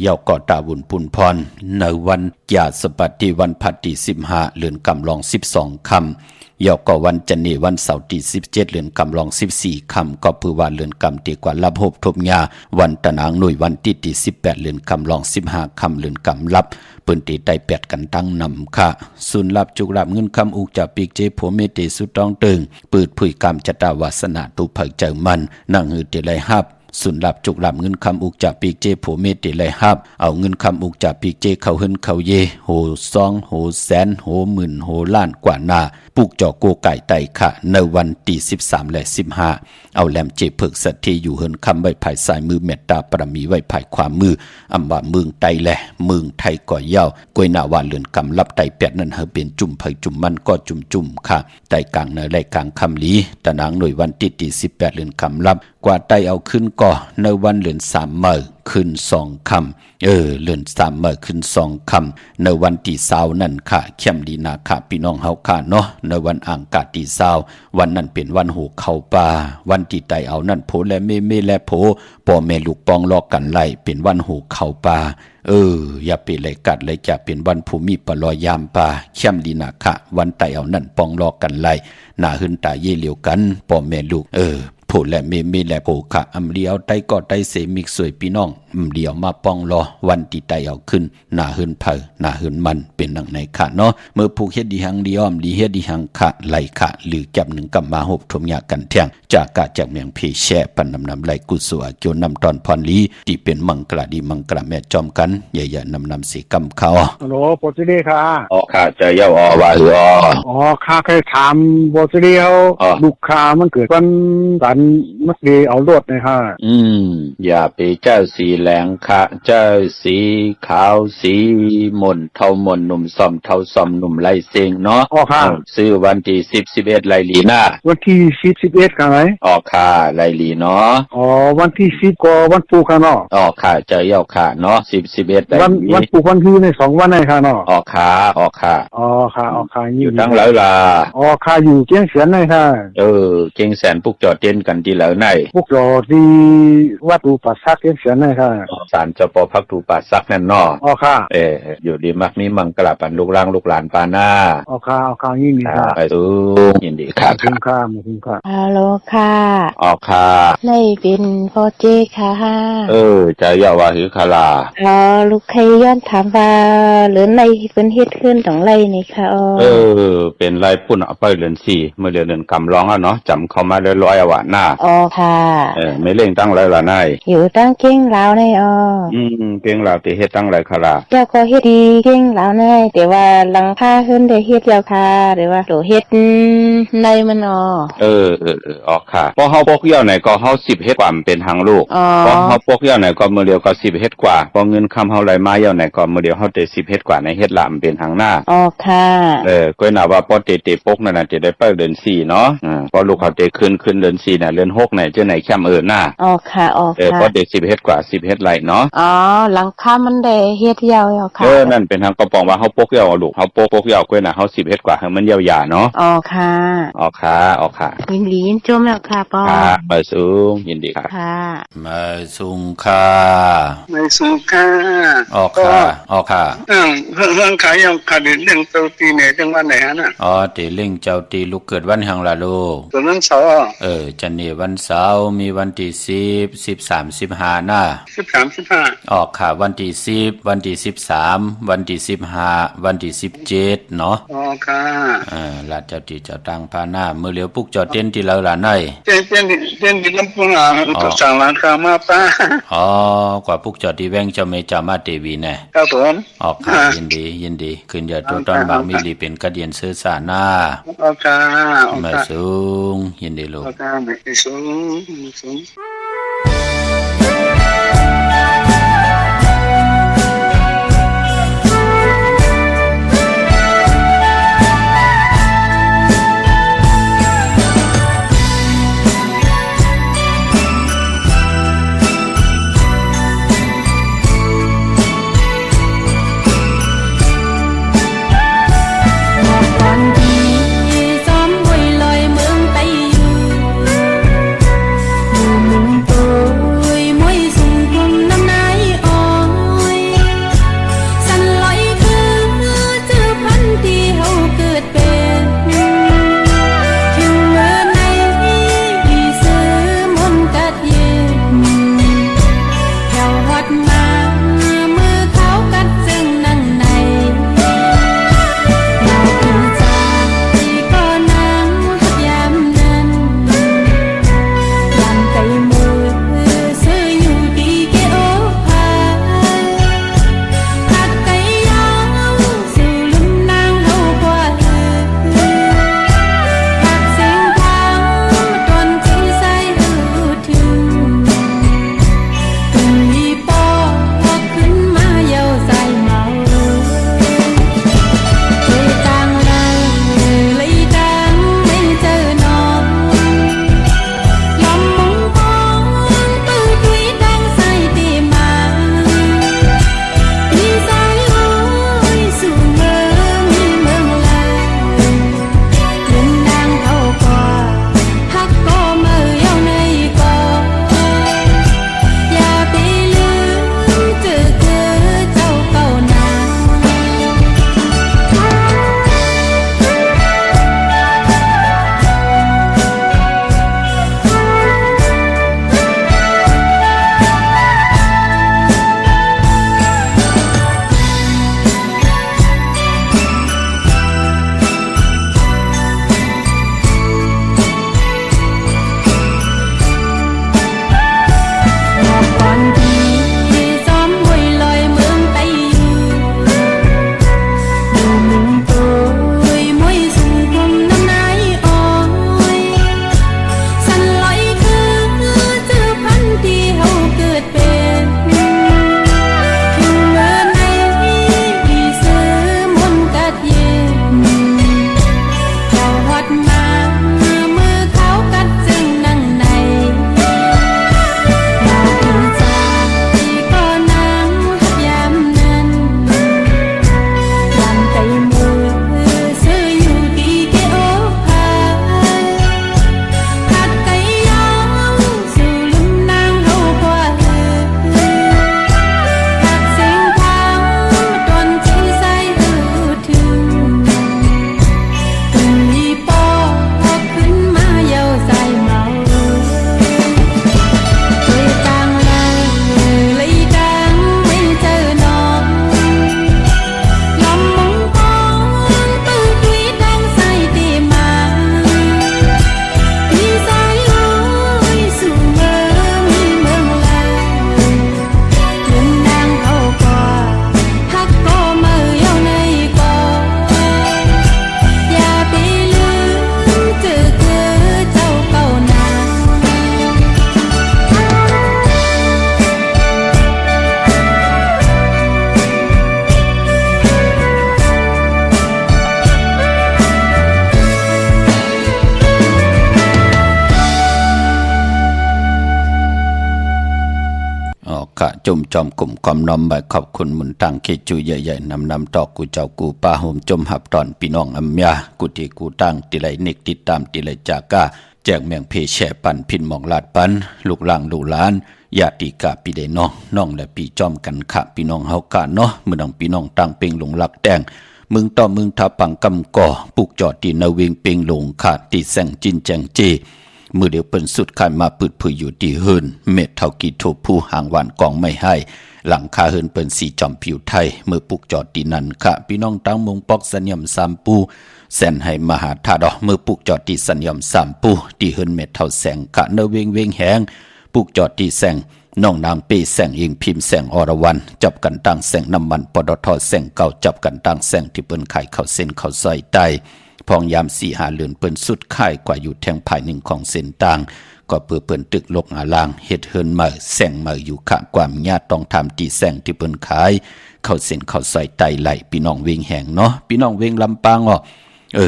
เยาก็ตาบุญปุนพรในวันยาสปัตติวันพัตติ15เลือนกำลอง12คำเยาก็วันจันนีวันเสาร์ที่17เลือนกำลอง14คำก็คือว่าเลือนกำตีกว่ารับหบทบยาวันตะนางหน่วยวันที่18เลือนกำลอง15คำเลือนกำรับเปิ้นตีได้8กันตั้งนำค่ะสุนรับจุกรับเงินคำอุกจากปีกเจโผเมเตสุดต้องตึงปืดผุยกรรมจตาวาสนาตุเผยเจอมันนั่งหือเตไลฮับสุนลับจุกลับเงินคำอุกจากปีกเจโผเมติไลฮับเอาเงินคำอุกจากปีกเจเขาเฮินเขาเยโห2โหแสนโหหมื่นโหล้านกว่าหน้าปุกจอโกไก่ไตค่ะในวันที่13และ15เอาแหลมเจเพิกสัตทีอยู่เฮินคำไว้ภายสายมือเมตตาปรมีไว้ภายความมืออำว่าเมืองไตแลเมืองไทยก่อยาวกวยหน้าว่าเลือนกำรับไต8นั้นเฮาเป็นจุ่มไผจุ่มมันก็จุ่มค่ะไตกลางในไลกลางคำลีตะนางหน่วยวันที่18เลือนคำรับกว่าไตเอาขึ้นก็ในวันเลือน3มื้อขึ้น2คำเลือน3มื้อขึ้น2คำในวันที่20นั่นค่ะเข้มดีนาค่ะพี่น้องเฮาค่ะเนาะในวันอ่างกาที่20วันนั้นเป็นวันหูเข้าป่าวันที่ไตเอานั่นโผและเมและโผพ่อแม่ลูกปองลอกกันไล่เป็นวันหูเข้าป่าอย่าเป็นไรกัดเลยจะเป็นวันภูมิปลอยามป่าเข้มดีนาค่ะวันไตเอานั่นปองลอกกันไล่หน้าหึนตาเย่เหลียวกันพ่อแม่ลูกโผและเมและโผค่ะอำเลียวไตก็ไตเสมิกสวยพี่น้องเดียวมาปองรอวันที่ไตเอาขึ้นหน้าหืนเผอหน้าหืนมันเป็นดังในค่ะเนาะเมื่อผูกเฮ็ดดีหังดีอ้อมดีเฮ็ดดีหังค่ะไหลค่ะหรือจับหนึ่งกำมาหบทมยากันเที่ยงจากกะจากเมียงเพแช่ปันนำไหลกุศลเกี่ยวนำตอนพรลีที่เป็นมังกรดีมังกรแม่จอมกันใหญ่ๆนำสีกำเขาฮัลโหลโปรตุเกสค่ะค่ะจะเย้าว่าข้าเคยถามโปรตุเกสลูกค้ามันเกิดวันจันทร์มักดีเอารถนะฮะอย่าไปเจ้าสีแหลงค่ะเจ้าสีขาวสีมนเท่ามนหนุ่มซ่อมเท่าซ่อมหนุ่มไล่เซ็งเนาะค่ะซื้อวันที่10-11ไล่ลีน่าวันที่10-11กันไหมค่ะไล่ลีเนาะวันที่10ก็วันปูค่ะเนาะค่ะจะเย้าค่ะเนาะ10-11ไล่ลีวันปูวันที่ใน2วันไหนค่ะเนาะค่ะค่ะอยู่ตั้งหลายล่ะค่ะอยู่เจียงเสียนไหนค่ะเจียงแสนปุกจอดเตียนก กันที่แล้วใน พวกเราที่วัดอุปสรรคเสียนั่นค่ะ ศาลเจ้าพ่อพักตูป่าซักนั่นเนาะ อ๋อค่ะ อยู่ดีมักมีมังกะลาปันลูกล่างลูกหลานปาหน้า อ๋อค่ะยิ่งดีค่ะ ไปสู้ยินดีค่ะ ขอบคุณค่ะ ฮัลโหลค่ะ ออกค่ะ ในเป็นพ่อเจค่ะ จะอย่าว่าหือคาลา ลูกใครย้อนถามว่าหรือในเพิ่นเฮ็ดขึ้นตรงไรนี่ค่ะเป็นไรปุ่นเอาไปเรือนสี่เมื่อเดือนกำร้องอ่ะเนาะจำเข้ามาร้อยๆว่าหน้า อ๋อค่ะ ไม่เล่งตั้งไรล่ะนาย อยู่ตั้งเก่งแล้วในเก่งลาวติเฮ็ดตั้งไรคาลา เจ้าก็เฮ็ดดีเก่งแล้วในแต่ว่าหลังคาขึ้นได้เฮ็ดแล้วค่ะหรือว่าโดเฮ็ดในมันออกค่ะพอเฮาพกเยี่ยวไหนก็เฮา10เฮ็ดกว่าเป็นทางลูกพอเฮาพกเยี่ยวไหนก็มื้อเดียวก็10เฮ็ดกว่าพอเงินคำเฮาไหลมาเยี่ยวไหนก็มื้อเดียวเฮาได้10เฮ็ดกว่าในเฮ็ดละมันเป็นทางหน้าอ๋อค่ะก็น่าว่าพอเตปกนั่นน่ะจะได้ไปเดือน4เนาะพอลูกเขาเตขึ้นเดือน4น่ะเดือน6น่ะเจ้าไหนแคมหน้าอ๋อค่ะพอได้10เฮ็ดกว่า10เฮ็ดไหลเนาะหลังคามันได้เฮ็ดยาวค่ะนั่นเป็นทางกระป๋องว่าเฮาปกเยี่ยวลูกเฮาปกเยี่ยวก็น่ะเฮา10เฮ็ดกว่าให้มันยาวๆเนาะอ๋อค่ะยินดียินจมแล้วค่ะป้อมาสูงยินดีค่ะมาสูงค่ะออกค่ะเรื่องขายยังขาดเรื่องเจ้าตีเนี่ยจังวันไหนฮะน่ะตีเล่งเจ้าตีลูกเกิดวันหังละลูกตัวนั้นเสาร์จันนี่วันเสาร์มีวันที่10 13 15น่ะ13 15ออกค่ะวันที่10วันที่13วันที่15วันที่17เนาะค่ะลาดเจ้าตีเจ้าตังพาหน้ามื้อเหลียวปุกจอดเต้นที่แล้วล่ะนายเต้นที่ลำพูนก็สั่งร้านค้ามาป้ากว่าปุกจอดที่แวงเจ้าเมจามาเทวีแน่ครับผมออกค่ะยินดีขึ้นอย่าตัวตอนบางมิลีเป็นกระเดียนซื้อสาหน้ามาสูงยินดีลูกมาสูง กะจมจอมกลุ่มความน้อมใบขอบคุณหมุนตังเกจูใหญ่ๆนำต่อกูเจ้ากูป้าโฮมจมหับตอนพี่น้องอัมยากูที่กูตั้งติไหลเนกติดตามติไหลจากาแจกแมงเพแช่ปันพินหมองลาดปันลูกหลางลูกหลานญาติกาปีได้น้องและปีจอมกันขะพี่น้องเฮากะเนาะมื้อน้องพี่น้องตั้งเป่งหลงหลักแดงมึงต่อมึงทับปังกำก่อปุกจอดตีนาเวงเป่งหลงขาดตีแสงจินแจงเจมือเดียวเปิ้นสุดขายมาปืดผืออยู่ที่เฮินเม็ดเท่ากี่โทผู้หางหวานกองไม่ให้หลังคาเฮินเปิ้นสีจอมผิวไทยเมื่อปุกจอดตีนั้นค่ะพี่น้องตั้งมงปอกสัญญม3ปูแสนให้มหาธาดอกเมื่อปุกจอดตีสัญญม3ปูตีเฮินเม็ดเท่าแสงกะเนเวงเวงแหงปุกจอดตีแสงน้องนางปีแสงอิงพิมพ์แสงอรวรรณจับกันตั้งแสงน้ำมันปตทแสงเก่าจับกันตั้งแสงที่เปิ้นขายเข้าเส้นเข้าซอยใต้พองยาม4-5 เดือนเปิ้นสุดค่ายกว่าอยู่แทงภายหนึ่งของเส้นต่างก็เพื่อเปิ้นตึกลกอาลางเฮ็ดเฮินมาแสงมาอยู่ขะความญาติต้องทำตีแสงที่เปิ้นขายเข้าเส้นเข้าซอยใต้ไหลพี่น้องเวงแหงเนาะพี่น้องเวงลำปางอ๋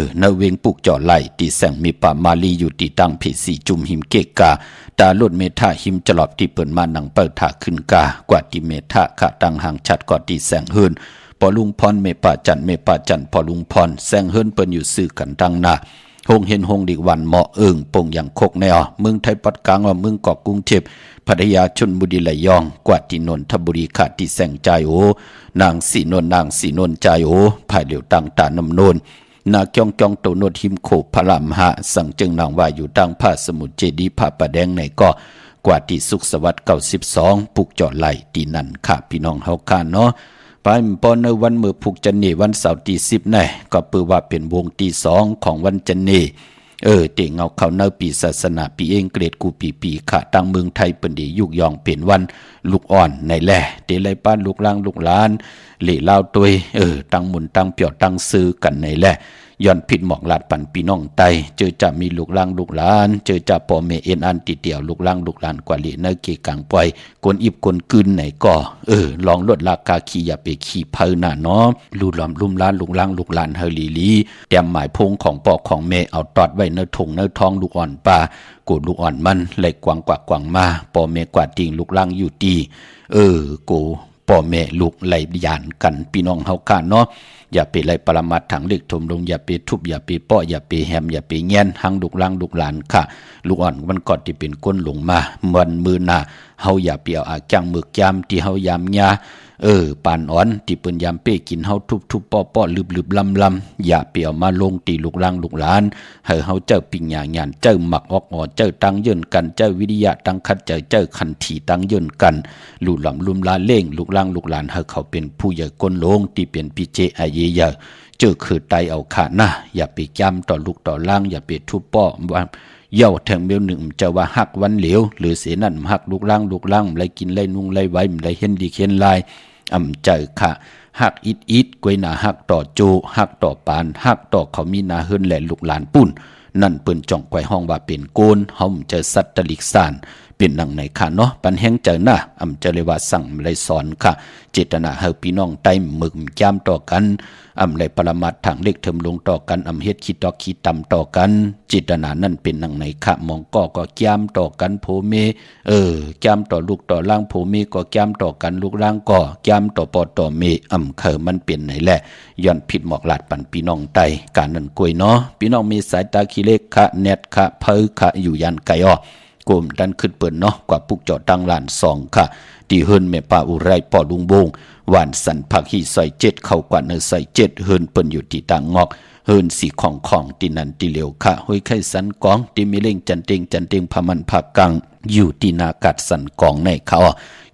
อนาเวงปุกจ่อไหลตีแสงมีป่ามาลีอยู่ตีตั้งเพสีจุมหิมเกกาตาลุดเมธาหิมจลอบที่เปิ้นมานังเปิดถาขึ้นกากว่าที่เมธาขะตังหางชัดกอตีแสงเฮินพอลุงพรเมป่าจันพอลุงพรแสงเฮินเปิ้นอยู่ซื้อกันดังนาหงเห็นหงดิวันเหมาะปงอย่างคกแนวเมืองไทยปัดกลางเมืองเกาะกรุงเทพพัทยาชลบุรีระยองกว่าที่นนทบุรีขาดที่แสงใจโอนางสีนนใจโอภายเหลียวตังตานำโนนนาเกียงโตโนดหิมโขพระลำหะสั่งจึงนางว่าอยู่ดังผ้าสมุทรเจดีผ้าประแดงในก็กว่าที่สุขสวัสดิ์92ปุกจอดไหลตีนั่นค่ะพี่น้องเฮาคานเนาะไปปอนในวันมื้อพุกจันนีวันเสาร์ที่10นี่ก็เปื้อว่าเป็นวงที่2ของวันจันนีเต่งเอาเข้าเนปีศาสนาปีเองเกรดกูปีค่ะตั้งเมืองไทยเปิ้นได้ยุกยองเป็นวันลูกอ่อนในแลเตไลป้านลูกล่างลูกหลานเหล่ลาวตัวยตั้งหมุนตั้งเปียวตั้งซื้อกันในแลย้อนผิดหมอกลาดปันพี่น้องไตเจอจะมีลูกล่างลูกหลานเจอจะพ่อแม่เอ็นอันติเตียวลูกล่างลูกหลานกว่าเหล่เนเกกังปล่อยกวนอิบกวนกึนไหนก็ลองลดราคาขี้อย่าไปขี้เพิ่นน่ะเนาะลูกหลอมลุ่มล้านลูกล่างลูกหลานเฮลีแต้มหมายพงของปอกของแม่เอาตอดไว้เนถงเนท้องลูกอ่อนป่ากูลูกอ่อนมันไหลกวางกว่ากวางมาพ่อแม่กว่าติงลูกล่างอยู่ตีกูพ่อแม่ลูกไหลยานกันพี่น้องเฮากันเนาะอย่าไปไล่ปรมัดถังเล็กถมลงอย่าไปทุบอย่าไปป้ออย่าไปแฮมอย่าไปแง่นหังลูกล่างลูกหลานค่ะลูกอ่อนมันก่อนที่เป็นก้นลงมามันมือหน้าเฮาอย่าเปียวอาจังมึกยามที่เฮายามยาปานอ่อนที่เปิ้นยามเป้กินเฮาทุบป้อลืบลำอย่าเปียวมาลงตีลูกล่างลูกหลานให้เฮาเจ้าปิญญาญาณเจ้าหมักออกเจ้าตั้งยืนกันเจ้าวิริยะตั้งคัดเจ้าคันถีตั้งยืนกันลู่หลำลุมลาเล่งลูกล่างลูกหลานให้เขาเป็นผู้ใหญ่ก้นลงที่เป็นพิเจอาเยยเจอคือไตเอาขานะอย่าไปจ้ำต่อลูกต่อล่างอย่าไปทุบป้อเย่าแทงเบลหนึ่งจะว่าหักวันเหลวหรือเสนั่นหักลูกล่างไรกินไรนุ่งไรไว้ไรเห็นดีเข็นลายใจค่ะหักอิดกวยหนาหักต่อโจหักต่อปานหักต่อเขามีนาเฮินแหล่ลูกหลานปุ่นนั่นเปิ้นจ่องไกวห้องว่าเป็นโกนเฮาเจอสัตตลิกสานเป็นดังไหนค่ะเนาะปันแห้งเจอหน้าจะเลยว่าสั่งเลยสอนค่ะเจตนาเฮาพี่น้องใต้มึกจ้ามต่อกันเลยปรมัตถ์ทางเล็กเทิมลงต่อกันเฮ็ดคิดต่อคิดต่ำต่อกันเจตนานั่นเป็นดังไหนค่ะมองก็จ้ามต่อกันโผเมจ้ามต่อลูกต่อล่างโผเมก็จ้ามต่อกันลูกล่างก็จ้ามต่อปอต่อเมเคมันเป็นไหนแหละย้อนผิดหมอกลาดปันพี่น้องใต้การนั่นกวยเนาะพี่น้องมีสายตาขี้เล็กค่ะเน็ตค่ะเพิ่ค่ะอยู่ยันไกอ้อกลมดันขึ้นเปิ่นเนาะกว่าปุกจอดตั้งลาน2ค่ะที่เฮินแม่ป่าอุไรปอลุงบงหวานสันผักหีใส่7เข้ากว่าเนใส่7เฮินเปิ่นอยู่ที่ต่างงอกเฮินสีของที่นันที่เหลียวค่ะห้อยไข่สันกองที่มีเล่งจันเต็งพมันผักกังอยู่ที่นากัดสันกองในเขา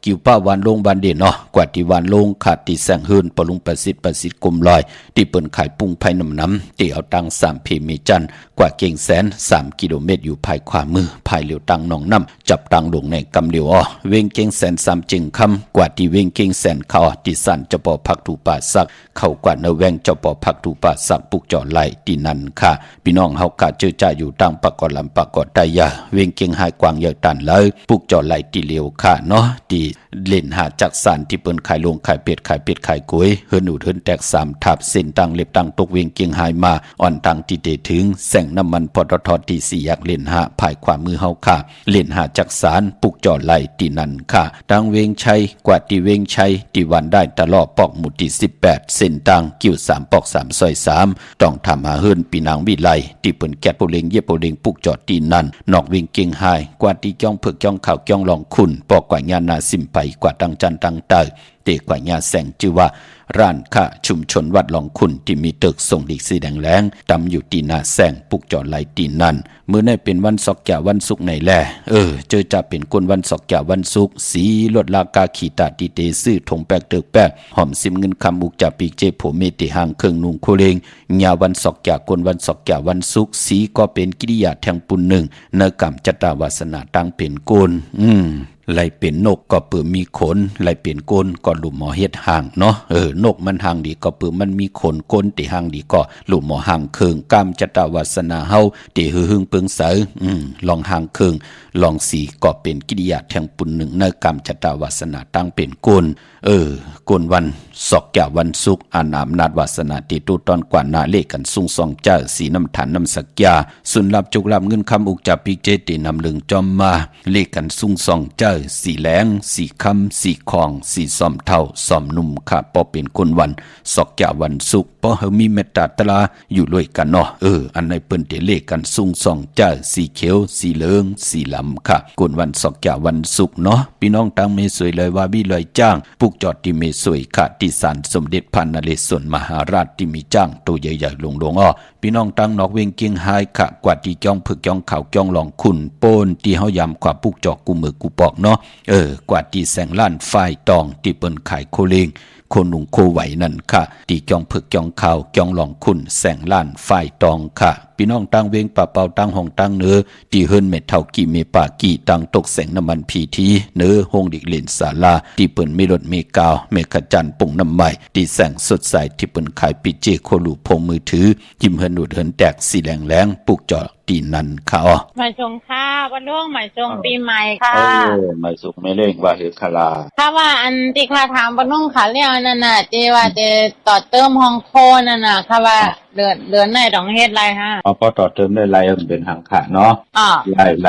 กิวป้าวันลงบันเด่นเนาะกว่าที่วันลงขาดที่แสงเฮินปลุงประสิทธิ์กลมลอยที่เปิ้นขายปุ้งไผ่น้ำที่เอาตัง3เพมีจันกว่าเก่งแสน3กิโลเมตรอยู่ภายขวามือภายเหลียวตังหนองน้ำจับตังลงในกำเหลียวเวงเก่งแสน3จึงคำกว่าที่เวงเก่งแสนเขาที่สันเจ้าปอพักถูป่าสักเข้ากว่าเนแวงเจ้าปอพักถูป่าสักปุกจ่อไหลที่นั่นค่ะพี่น้องเฮากะเจอจ่าอยู่ตังปากกอลำปากกอไตยาเวงเก่งหายกวางเยอะตัน นเลยปุกจอไหลตีเหลียวค่ะเนาะตีเล่นหาจักสารที่เปิ้นขายลงขายเป็ดขายกุ้ยเฮิรนอูดเฮิรนแตก3ทับเส้นตังเล็บตังตกเวียงเกียงหายมาอ่อนตังที่เตถึงแสงน้ำมันปตทที่4อยากเล่นหาภายความมือเฮาค่ะเล่นหาจักสารปุกจอไหลตีนั่นค่ะตังเวียงชัยกว่าที่เวียงชัยที่วันได้ตลอดปอกหมุดที่18เส้นตังกิ้ว3ปอก3ซอย3ต้องทำหาเฮิรนปีนางวิไลที่เปิ้นแกะโปเลงเย็บโปเลงปุกจอตีนั่นนอกเวียงเกียงหายกว่าที่จ้องเผือกจ้องข่าวจ้องลองคุณปอกกว่าญาณาสิมไปกว่าตังจันตังเตอเตกว่าญาแสงชื่อว่าร้านค้าชุมชนวัดหลองคุณที่มีตึกส่งดิกสีแดงแรงตำอยู่ตีนาแสงปุกจอไหลตีนั่นเมื่อในเป็นวันศอกแก่วันศุกร์ในแลเจอจะเป็นคนวันศอกแก่วันศุกร์สีลดลากาขีตาตีเตซื้อถงแปกเตึกแปกหอมซิมเงินคำอุกจะปีกเจโผเมติหางเครื่องนุ่งโคเลงญาวันศอกแก่คนวันศอกแก่วันศุกร์สีก็เป็นกิริยาแทงปุ่นหนึ่งเนกรรมจตาวาสนาตั้งเป็นโกนไหลเป็นนกก็เปื่อมีขนไหลเป็นก้นก็หลุมหมอเฮ็ดห่างเนาะนกมันห่างดีก็เปื่อมันมีขนก้นติห่างดีก็หลุมหมอห่างเคืองกามจตาวาสนาเฮาติหึงเปิงเสอลองห่างเคืองลองสีก็เป็นกิริยาแทงปุ่นหนึ่งในกามจตาวาสนาตั้งเป็นก้นก้นวันศอกแก่วันศุกร์อานามนาดวาสนาติตุตอนกว่านาเลกันซุงซองเจ้าสีน้ำฐานน้ำสักยาสุนรับจุกรับเงินคำอุกจับปีเจตินำลึงจอมมาเลกันซุงซองเจ้าสีแหลงสีคำสีคองสีซอมเท่าซอมนุ่มค่ะปอเป็นคนวันศอกแก่วันศุกร์ปอเฮมีเมตตาตลาอยู่ด้วยกันเนาะอันในเปิ้นเตเลกันซุงซองเจ้าสีเขียวสีเหลืองสีลำค่ะคนวันศอกแก่วันศุกร์เนาะพี่น้องตั้งเมสวยเลยว่าบี้เลยจ้างปุกจอดที่เมสวยค่ะที่ศาลสมเด็จพระนเรศวรมหาราชที่มีจ้างตัวใหญ่ๆลงพี่น้องตั้งนอกเวงเกียงไฮค่ะกว่าที่จ้องผึกจ้องข่าวจ้องลองขุนโปนที่เฮายำกว่าปุกจอกกูมือกูปอกเนาะกว่าที่แสงล้านฝ่ายตองที่เปิ้นขายโคเลงคนหนุ่งโคไหวนั่นค่ะที่จ้องผึกจ้องข่าวจ้องลองขุนแสงล้านฝ่ายตองค่ะพี่น้องตั้งเวงป่าเป่าตั้งห้องตั้งเนื้อที่เฮิรนเม็ดเท่ากี่เมปากี่ตั้งตกแสงน้ำมันพีทีเนื้อห้องดิกเล่นศาลาที่เปิ้นมีรถเมกาวเมฆจันทร์ปุ่งน้ำใหม่ที่แสงสดใสที่เปิ้นขายปิเจโคลูพงมือถือยิ้มเฮิรนดูดเฮิรนแตกสีแรงปุกจอตีนันค่ะหมายชงค่ะวันล่วงหมายชงปีใหม่ค่ะหมายสุกไม่เล่งว่าเฮือคาลาถ้าว่าอันที่ข้าถามวันล่วงขาเรียกนั่นน่ะเจว่าเจต่อเติมห้องโคนั่นน่ะค่ะว่าเดือนไหนต้องเฮ็ดไรฮะพอต่อเติมได้ไรเป็นหางขาเนาะไ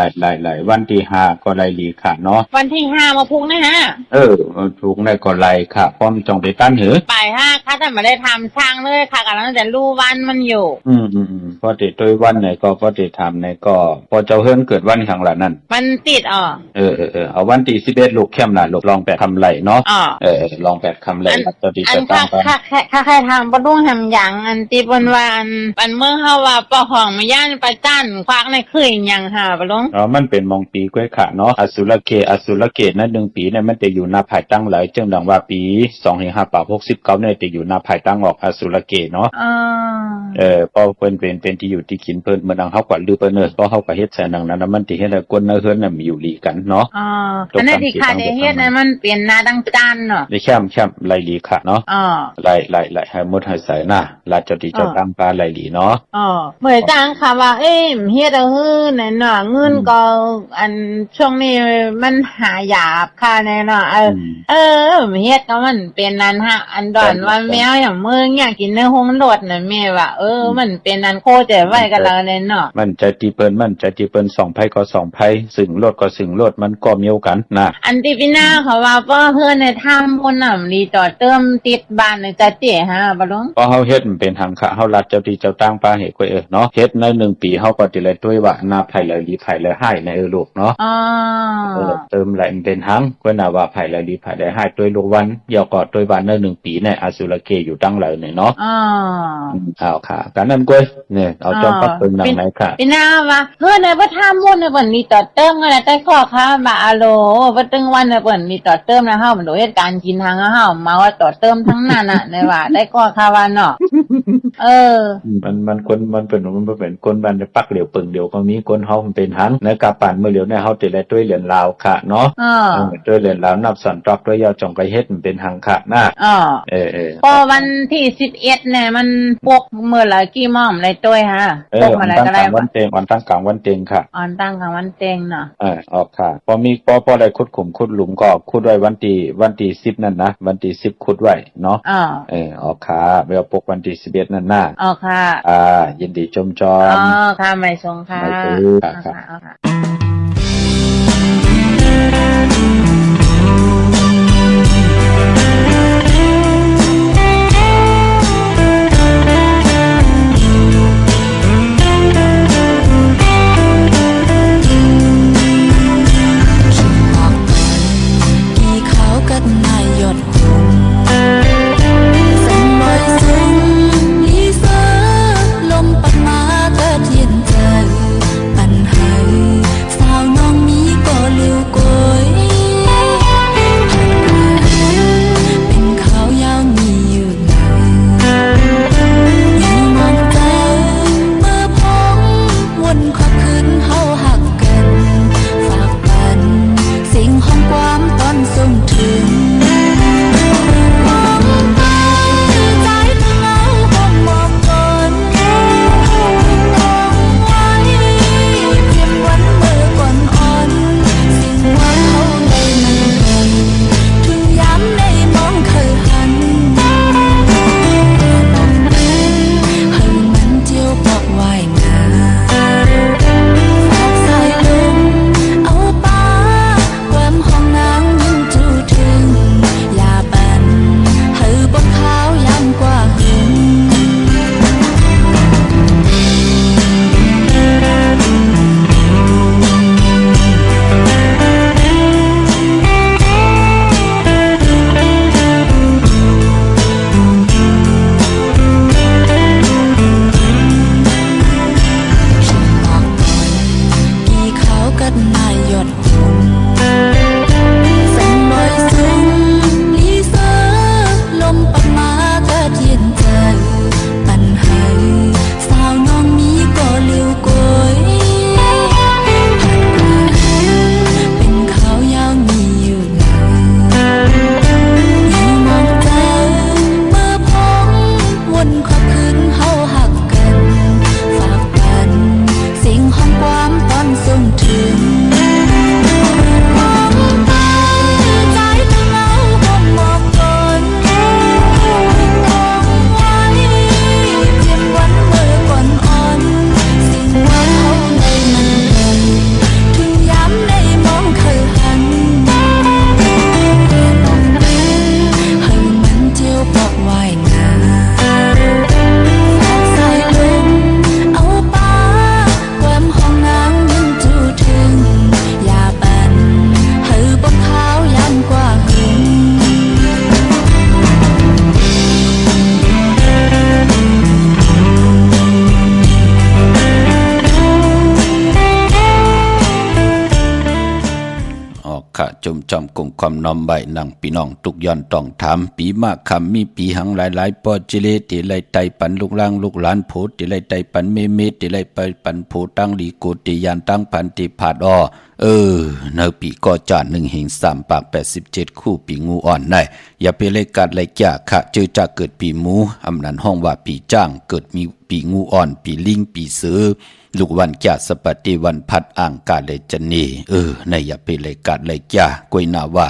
ล่วันที่5ก็ไล่ลีขาเนาะวันที่5มาพุกนะฮะพุกได้ก็ไล่ค่ะพร้อมจองไปตั้นหือไปฮะค่ะแต่ไม่ได้ทำช่างเลยค่ะกำลังจะรู้วันมันอยู่พอติดด้วยวันไหนก็พอติดทำไหนก็พอเจ้าเฮิรนเกิดวันข้างหลังนั่นมันติดเอาวันที่11ลูกเข้มน่ะลูกลอง8คำไหลเนาะลอง8คำไหลจะดีจะตั้งค่ะใครทำบ่ต้องทำอย่างอันที่บนปันเมื่อเฮาว่าปอห้องมาย่านประจันควักในคืออีหยังหาบ่ลงมันเป็นมองปีกล้วยขาเนาะอสุรเกตนั้น1ปีเนี่ยมันจะอยู่หน้าภายตั้งหลายจึงดังว่าปี2569เนี่ยจะอยู่หน้าภายตั้งออกอสุรเกตเนาะพอเพิ่นเป็นที่อยู่ที่ขินเพิ่นเมื่อดังเฮากว่าลือเพิ่นพอเฮาก็เฮ็ดแสนดังนั้นมันสิเฮ็ดให้คนเฮือนน่ะมีอยู่ลีกันเนาะอันนั้นที่ค่ะได้เฮ็ดนั้นมันเปลี่ยนหน้าดังจันเนาะได้แค่ไล่ลีค่ะเนาะไล่ให้หมดให้ใส่หน้าลาเจ้าที่เจ้าตั้งปลาไล่ลีเนาะเหมือนจังค่ะว่าเฮ็ดนั่นน่ะเงินก็อันช่วงนี้มันหายากค่ะแน่เนาะเฮ็ดก็มันเป็นนั้นฮะอันดอนว่าแมวอย่างมึงอยากกินในห้องรถน่ะแม่ว่ามันเป็นนั้นโคใจไว้กับเราแน่เนาะมันจะตีเปิ้น2ไผก็2ไผซึ่งรถก็ซึ่งรถมันก็มีกันนะอันที่พี่นาเขาว่าบ่เฮือนในทำพุ่นน่ะรีต่อเติมติดบ้านในจะเจ๋ฮะบ่ลงพอเฮาเฮ็ดมันเป็นทางค่ะเฮารัดเจ้าที่เจ้าตั้งปลาเฮ็ดก็เนาะเฮ็ดใน1ปีเฮาก็สิเลยด้วยว่าหน้าไผเลยลีไผเลยให้ในลูกเนาะเติมไหลมันเป็นหังก็น่าว่าไผเลยลีไผได้ให้ด้วยลูกวันเดี๋ยวก็ด้วยวันใน1ปีในอสุรเกอยู่ตั้งเลยเนาะเอาค่ะกันนั้นก้อยเนี่ยเอาจอมปักเปิ้นนำไหนค่ะพี่นาว่าเฮือนในบ่ทำมุ่นในเปิ้นมีต่อเติมอะไรแต่ข้อค้าบ่อะโลบ่ตึงวันในเปิ้นมีต่อเติมนะเฮามันโดยเหตุการณ์กินทางเฮามาว่าต่อเติมทั้งนั้นน่ะได้ว่าได้ข้อค้าว่าเนาะ มันคนมันเป็นคนบ้านปักเหลียวปึงเดียวก็มีคนเฮามันเป็นหันในกาป่านเมื่อเหลียวเนี่ยเฮาติได้ด้วยเหรียญลาวค่ะเนาะด้วยเหรียญลาวนับสันตอกด้วยยอดจองไปเฮ็ดมันเป็นหังค่ะนะพอวันที่11เนี่ยมันปกเมื่อละกี่ม่อมเลยตัวฮะปกอะไรก็ได้วันเต็งวันตั้งกลางวันเต็งค่ะตั้งกลางวันเต็งเนาะออกค่ะพอมีพอได้ขุดขุมขุดหลุมก็ขุดไว้วันที่10นั่นนะวันที่10ขุดไว้เนาะออกค่ะเวลาปกวันที่11นั่นน่ะค่ะยินดีชมค่ะไม่ทรงค่ะค่ะจมจอมกงความนอมใบนังพี่น้องทุกย้อนต้องถามปีมากคำมีปีหังหลายๆปอจิเลติไลไตปันลูกล่างลูกหลานโพติไลไตปันเมติไลไปปันโพตั้งลีโกติยานตั้งพันติผาดเนปีก็จาน1 หิง 3 ปาก 87 คู่ปีงูอ่อนได้อย่าไปเลยกัดเลยจ่าค่ะเจอจะเกิดปีหมูอำนั้นห้องว่าปีจ้างเกิดมีปีงูอ่อนปีลิงปีเสือลูกวันจ่าสปฏิวันพัดอ่างกาเลยจันนีในอย่าไปเลยกัดเลยจ่ากวยนาว่า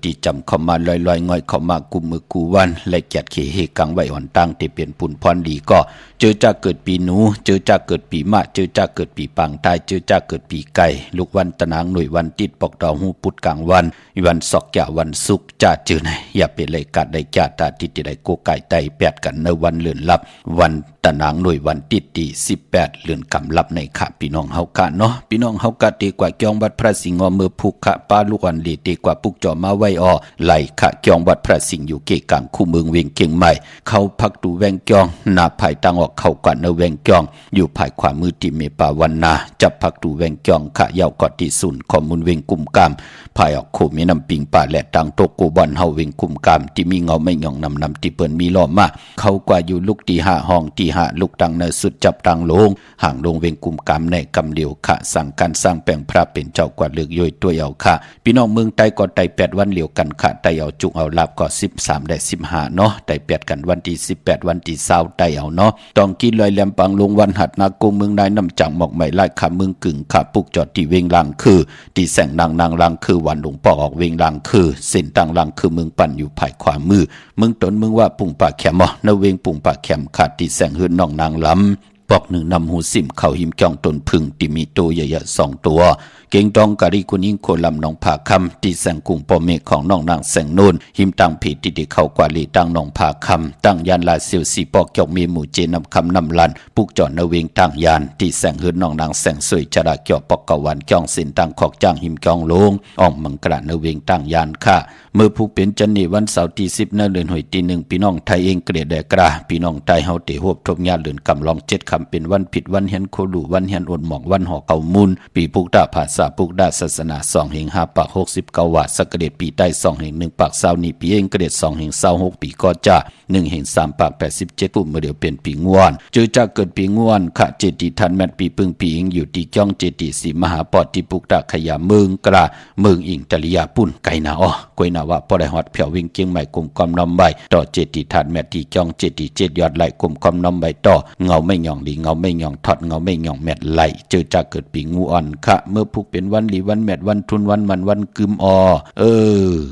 ที่จำเข้ามาลอยๆง่อยเข้ามากุมมือกูวันและแกดเขเฮกังไว้หอนตั้งที่เปลี่ยนปุ่นพรดีก็เจอจะเกิดปีหนูเจอจะเกิดปีมะเจอจะเกิดปีปังตายเจอจะเกิดปีไก่ลูกวันตะนางหน่วยวันติดปอกดาวหูปุดกลางวันศอกแก่วันศุกร์จะเจอไหนอย่าไปเลยกัดเลยจ่าตาติดที่ใดโกไก่ไตแปดกันในวันเลื่อนลับวันตะนางหน่วยวันติดที่18เลื่อนกำลับในค่ะพี่น้องเฮากะเนาะพี่น้องเฮากะตีกว่าเกียงวัดพระสิงห์มือภูกะป้าลูกวันลีตีกว่าปุกจอ มาไว้ออไหลขะเกียงวัดพระสิงห์อยู่เกกลางคู่เมืองเวียงเกียงใหม่เขาพักดูแวงเกียงหน้าภายตังออกเข้ากว่าในแวงเกียงอยู่ภายขวามือติเมปาวันนาจับพักดูแวงเกียงขะยาวกอดที่ศูนย์ข้อมูลเวียงกุมกามภายออกโคมีน้ำปิงป่าและตังโตโกบอนเฮาเวียงกุมกามที่มีเงาไม่หย่องนำที่เปิ้นมีล้อมมาเขากว่าอยู่ลูกที่5ห้องที่5ลูกตังในสุดจับตังลงห่างลงเวียงกุมกามในกำเหลียวขะสั่งการสร้างแปลงพระเป็นเจ้ากว่าเลือกย่อยตัวเอาค่ะพี่น้องเมืองใต้ก็ไต่8วันเหลียวกันค่ะไต่เอาจุกเอาลาบก็13ได้15เนาะไต่8กันวันที่18วันที่20ไต่เอาเนาะต้องกินลอยแหลมปังลงวันหัดนาโกเมืองนายน้ำจังหมอกใหม่ไล่ขาเมืองกึ่งขาปุกจอดที่เวงลังคือที่แสงนางลังคือวันหลวงปอกออกเวงลังคือเส้นต่างลังคือเมืองปั่นอยู่ภายขวามือเมืองตนเมืองว่าปุ่งปากแขมนเวงปุ่งปากแขมขาดที่แสงหืนน้องนางลำปอกหนึ่งนำหูสิมเข่าหิมจ้องตนพึ่งที่มีตัวใหญ่ๆ2ตัวเก่งดองกะริกุนิงโคลำน้องผาคำที่แสงกุ่งปอเมฆของน้องนางแสงนูนหิมตังผีติดิเข้ากว่าลีตั้งน้องผาคำตั้งยานลาเซียวสีปอกเกี่ยวมีหมู่เจนำคำนำลันปุกจอดนเวงตั้งยานที่แสงหืนน้องนางแสงสวยจระเกี่ยวปอกกะวันจ้องสินตั้งขอกจ้างหิมจ้องลงอ่องมังกระนเวงตั้งยานค่ะเมื่อผู้เป็นจันนี่วันเสาร์ที่10เดือนหอยที่1พี่น้องไทยเองเกลียดแดกราพี่น้องไทยเฮาเตหบทบญาติเดือนกำลอง7คำเป็นวันผิดวันเห็นโคลูวันเห็นอดหมอกวันหอเก่ามูลปีปุกดาภาษาปุกดาศาสนา2แห่ง5ปาก69วัดสกเดชปีใต้2แห่ง1ปาก20นี่ปีเองเกลียด2แห่ง26ปีก็จะ1แห่ง3ปาก87ปุ่มเมื่อเดียวเป็นปีงวนเจอจากเกิดปีงวนขะเจติทันแมตปีปึงปีเองอยู่ที่จ้องเจติสีมหาปอดที่ปุกดาขยาเมืองกระเมืองอิงตะลิยาปุ่นไกนาอ้อกวยนาว่าพอได้ฮอดเพียววิ่งเกียงใหม่กลมกอมน้ำใบต่อเจติทันแมตที่จ้องเจติ7ยอดไหลกลมกอมน้ำใบต่อเงาไม่หย่องดีเงาไม่หย่องทอดเงาไม่หย่องแมตไหลเจอจากเกิดปีงูอ่อนขะเมื่อพุกเป็นวันลีวันแมตวันทุนวันมันวันกึม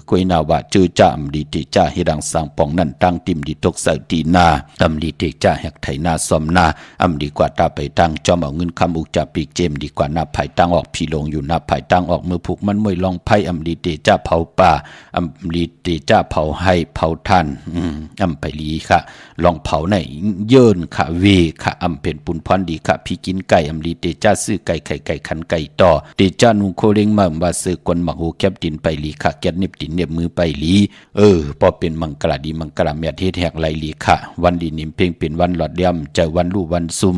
กวยนาว่าเจอจ่ามดีติจ่าให้ดังสร้างปองนั่นตั้งติมดีตกใส่ตีนาตำดีติจ่าแหกไถนาซอมนาอำดีกว่าตาไปตั้งจอมเอาเงินคำอุกจ่าปีกเจมดีกว่านับไผ่ตั้งออกพี่ลงอยู่นับไผ่ตั้งออกมือผูกมันมวยลองไผ่อำดีติจ่าเผาป่าอำดีติจ่าเผาให้เผาท่านอำไปลีค่ะลองเผาในเยินค่ะเวค่ะอำเป็นปุนพรดีค่ะพี่กินไก่อำดีติจ่าซื้อไก่ไข่ไก่ขันไก่ต่อติจ่านุงโคเร่งมาว่าซื้อกวนหมักหูแคบดินไปลีค่ะแกนเน็บดินเน็บมือไปลีพอเป็นมังกรดีมังกรแม่เทศแหกไหลลีค่ะวันดีนิมเพ่งเป็นวันหลอดเลี่ยมใจวันลู่วันซุ่ม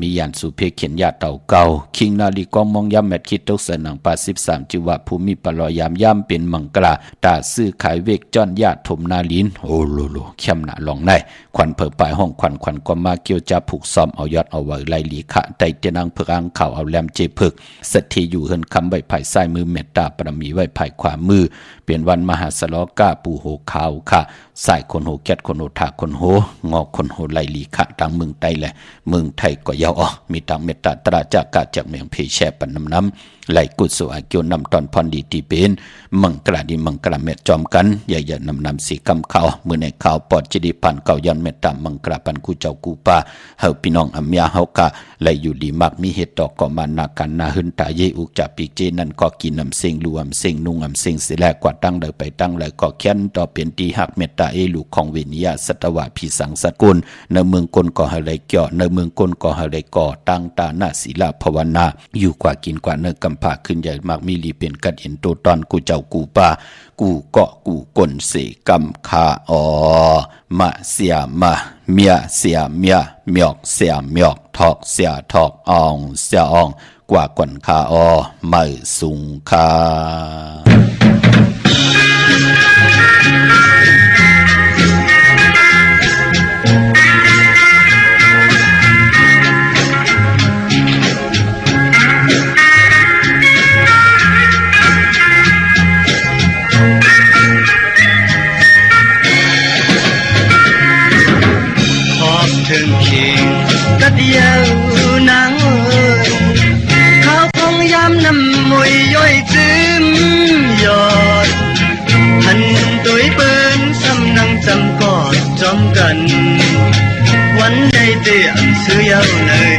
มียานสุเพเขียนยาเต่าเก่าคิงนาลีกองมองย่ำแมทคิดตกสนังปา13จิวะภูมิปลอยามย่ำเป็นมังกรตาซื้อขายเวกจอนญาติถมนาลินโอโลโลเข้มหนาลองในควันเผิ่ปลายห้องควันก็มาเกี่ยวจะผูกซ้อมเอายอดเอาไว้ไล่ลีค่ะไตเจนังเพิกอังข่าวเอาแหลมเจพึกสัตทีอยู่เฮินคำใบไผ่ซ้ายมือเมตตาปรมีไว้ไผ่ขวามือเป็นวันมหาสลอกาปูโหขาวค่ะสายคนโหแกดคนโหถาคนโหงอคนโหไล่ลีค่ะทางเมืองไต้แหละเมืองไทยก็ยาวออกมีทางเมตตาตราจากกาจากเมืองเพแชปันน้ำไหลกุศลอาเกียวนำตอนพรดีที่เป็นมังกราดีมังกราเมตจอมกันอย่าๆนำสีกำข่าวมือในข่าวปอดจิดิพันเก่ายันเมตตามังกราปันกูเจ้ากูป่าเฮาพี่น้องอัมยาเฮากะไหลอยู่ดีมักมีเหตุต่อก็มานากันนาหึนตาเยอุกจับปีเจนั่นก็กินนำเสียงรวมเสียงนุ่งเสียงเสแลกว่าตั้งเลยไปตั้งเลยก็แค้นต่อเป็นตีหักเมตตาเอลูกของเวนิยาสัตวะพิสังสกุลในเมืองกลก็ให้ไหลเกี่ยวในเมืองกลก็ให้ไหลก่อตั้งตาหน้าศีลภาวนาอยู่กว่ากินกว่าเนื้อกำผาขึ้นใหญ่มากมีลีเป็นกัดเห็นตัวตอนกูเจ้ากูป่ากูเกาะกูกลเสกำคามาเสียมาเมียเสียเมียเมียกเสียเมียกทอกเสียทอกอองเสียอองกว่ากวนคาไม่สุงคาจอมกันวันใดเตียนซื้อยาวเลย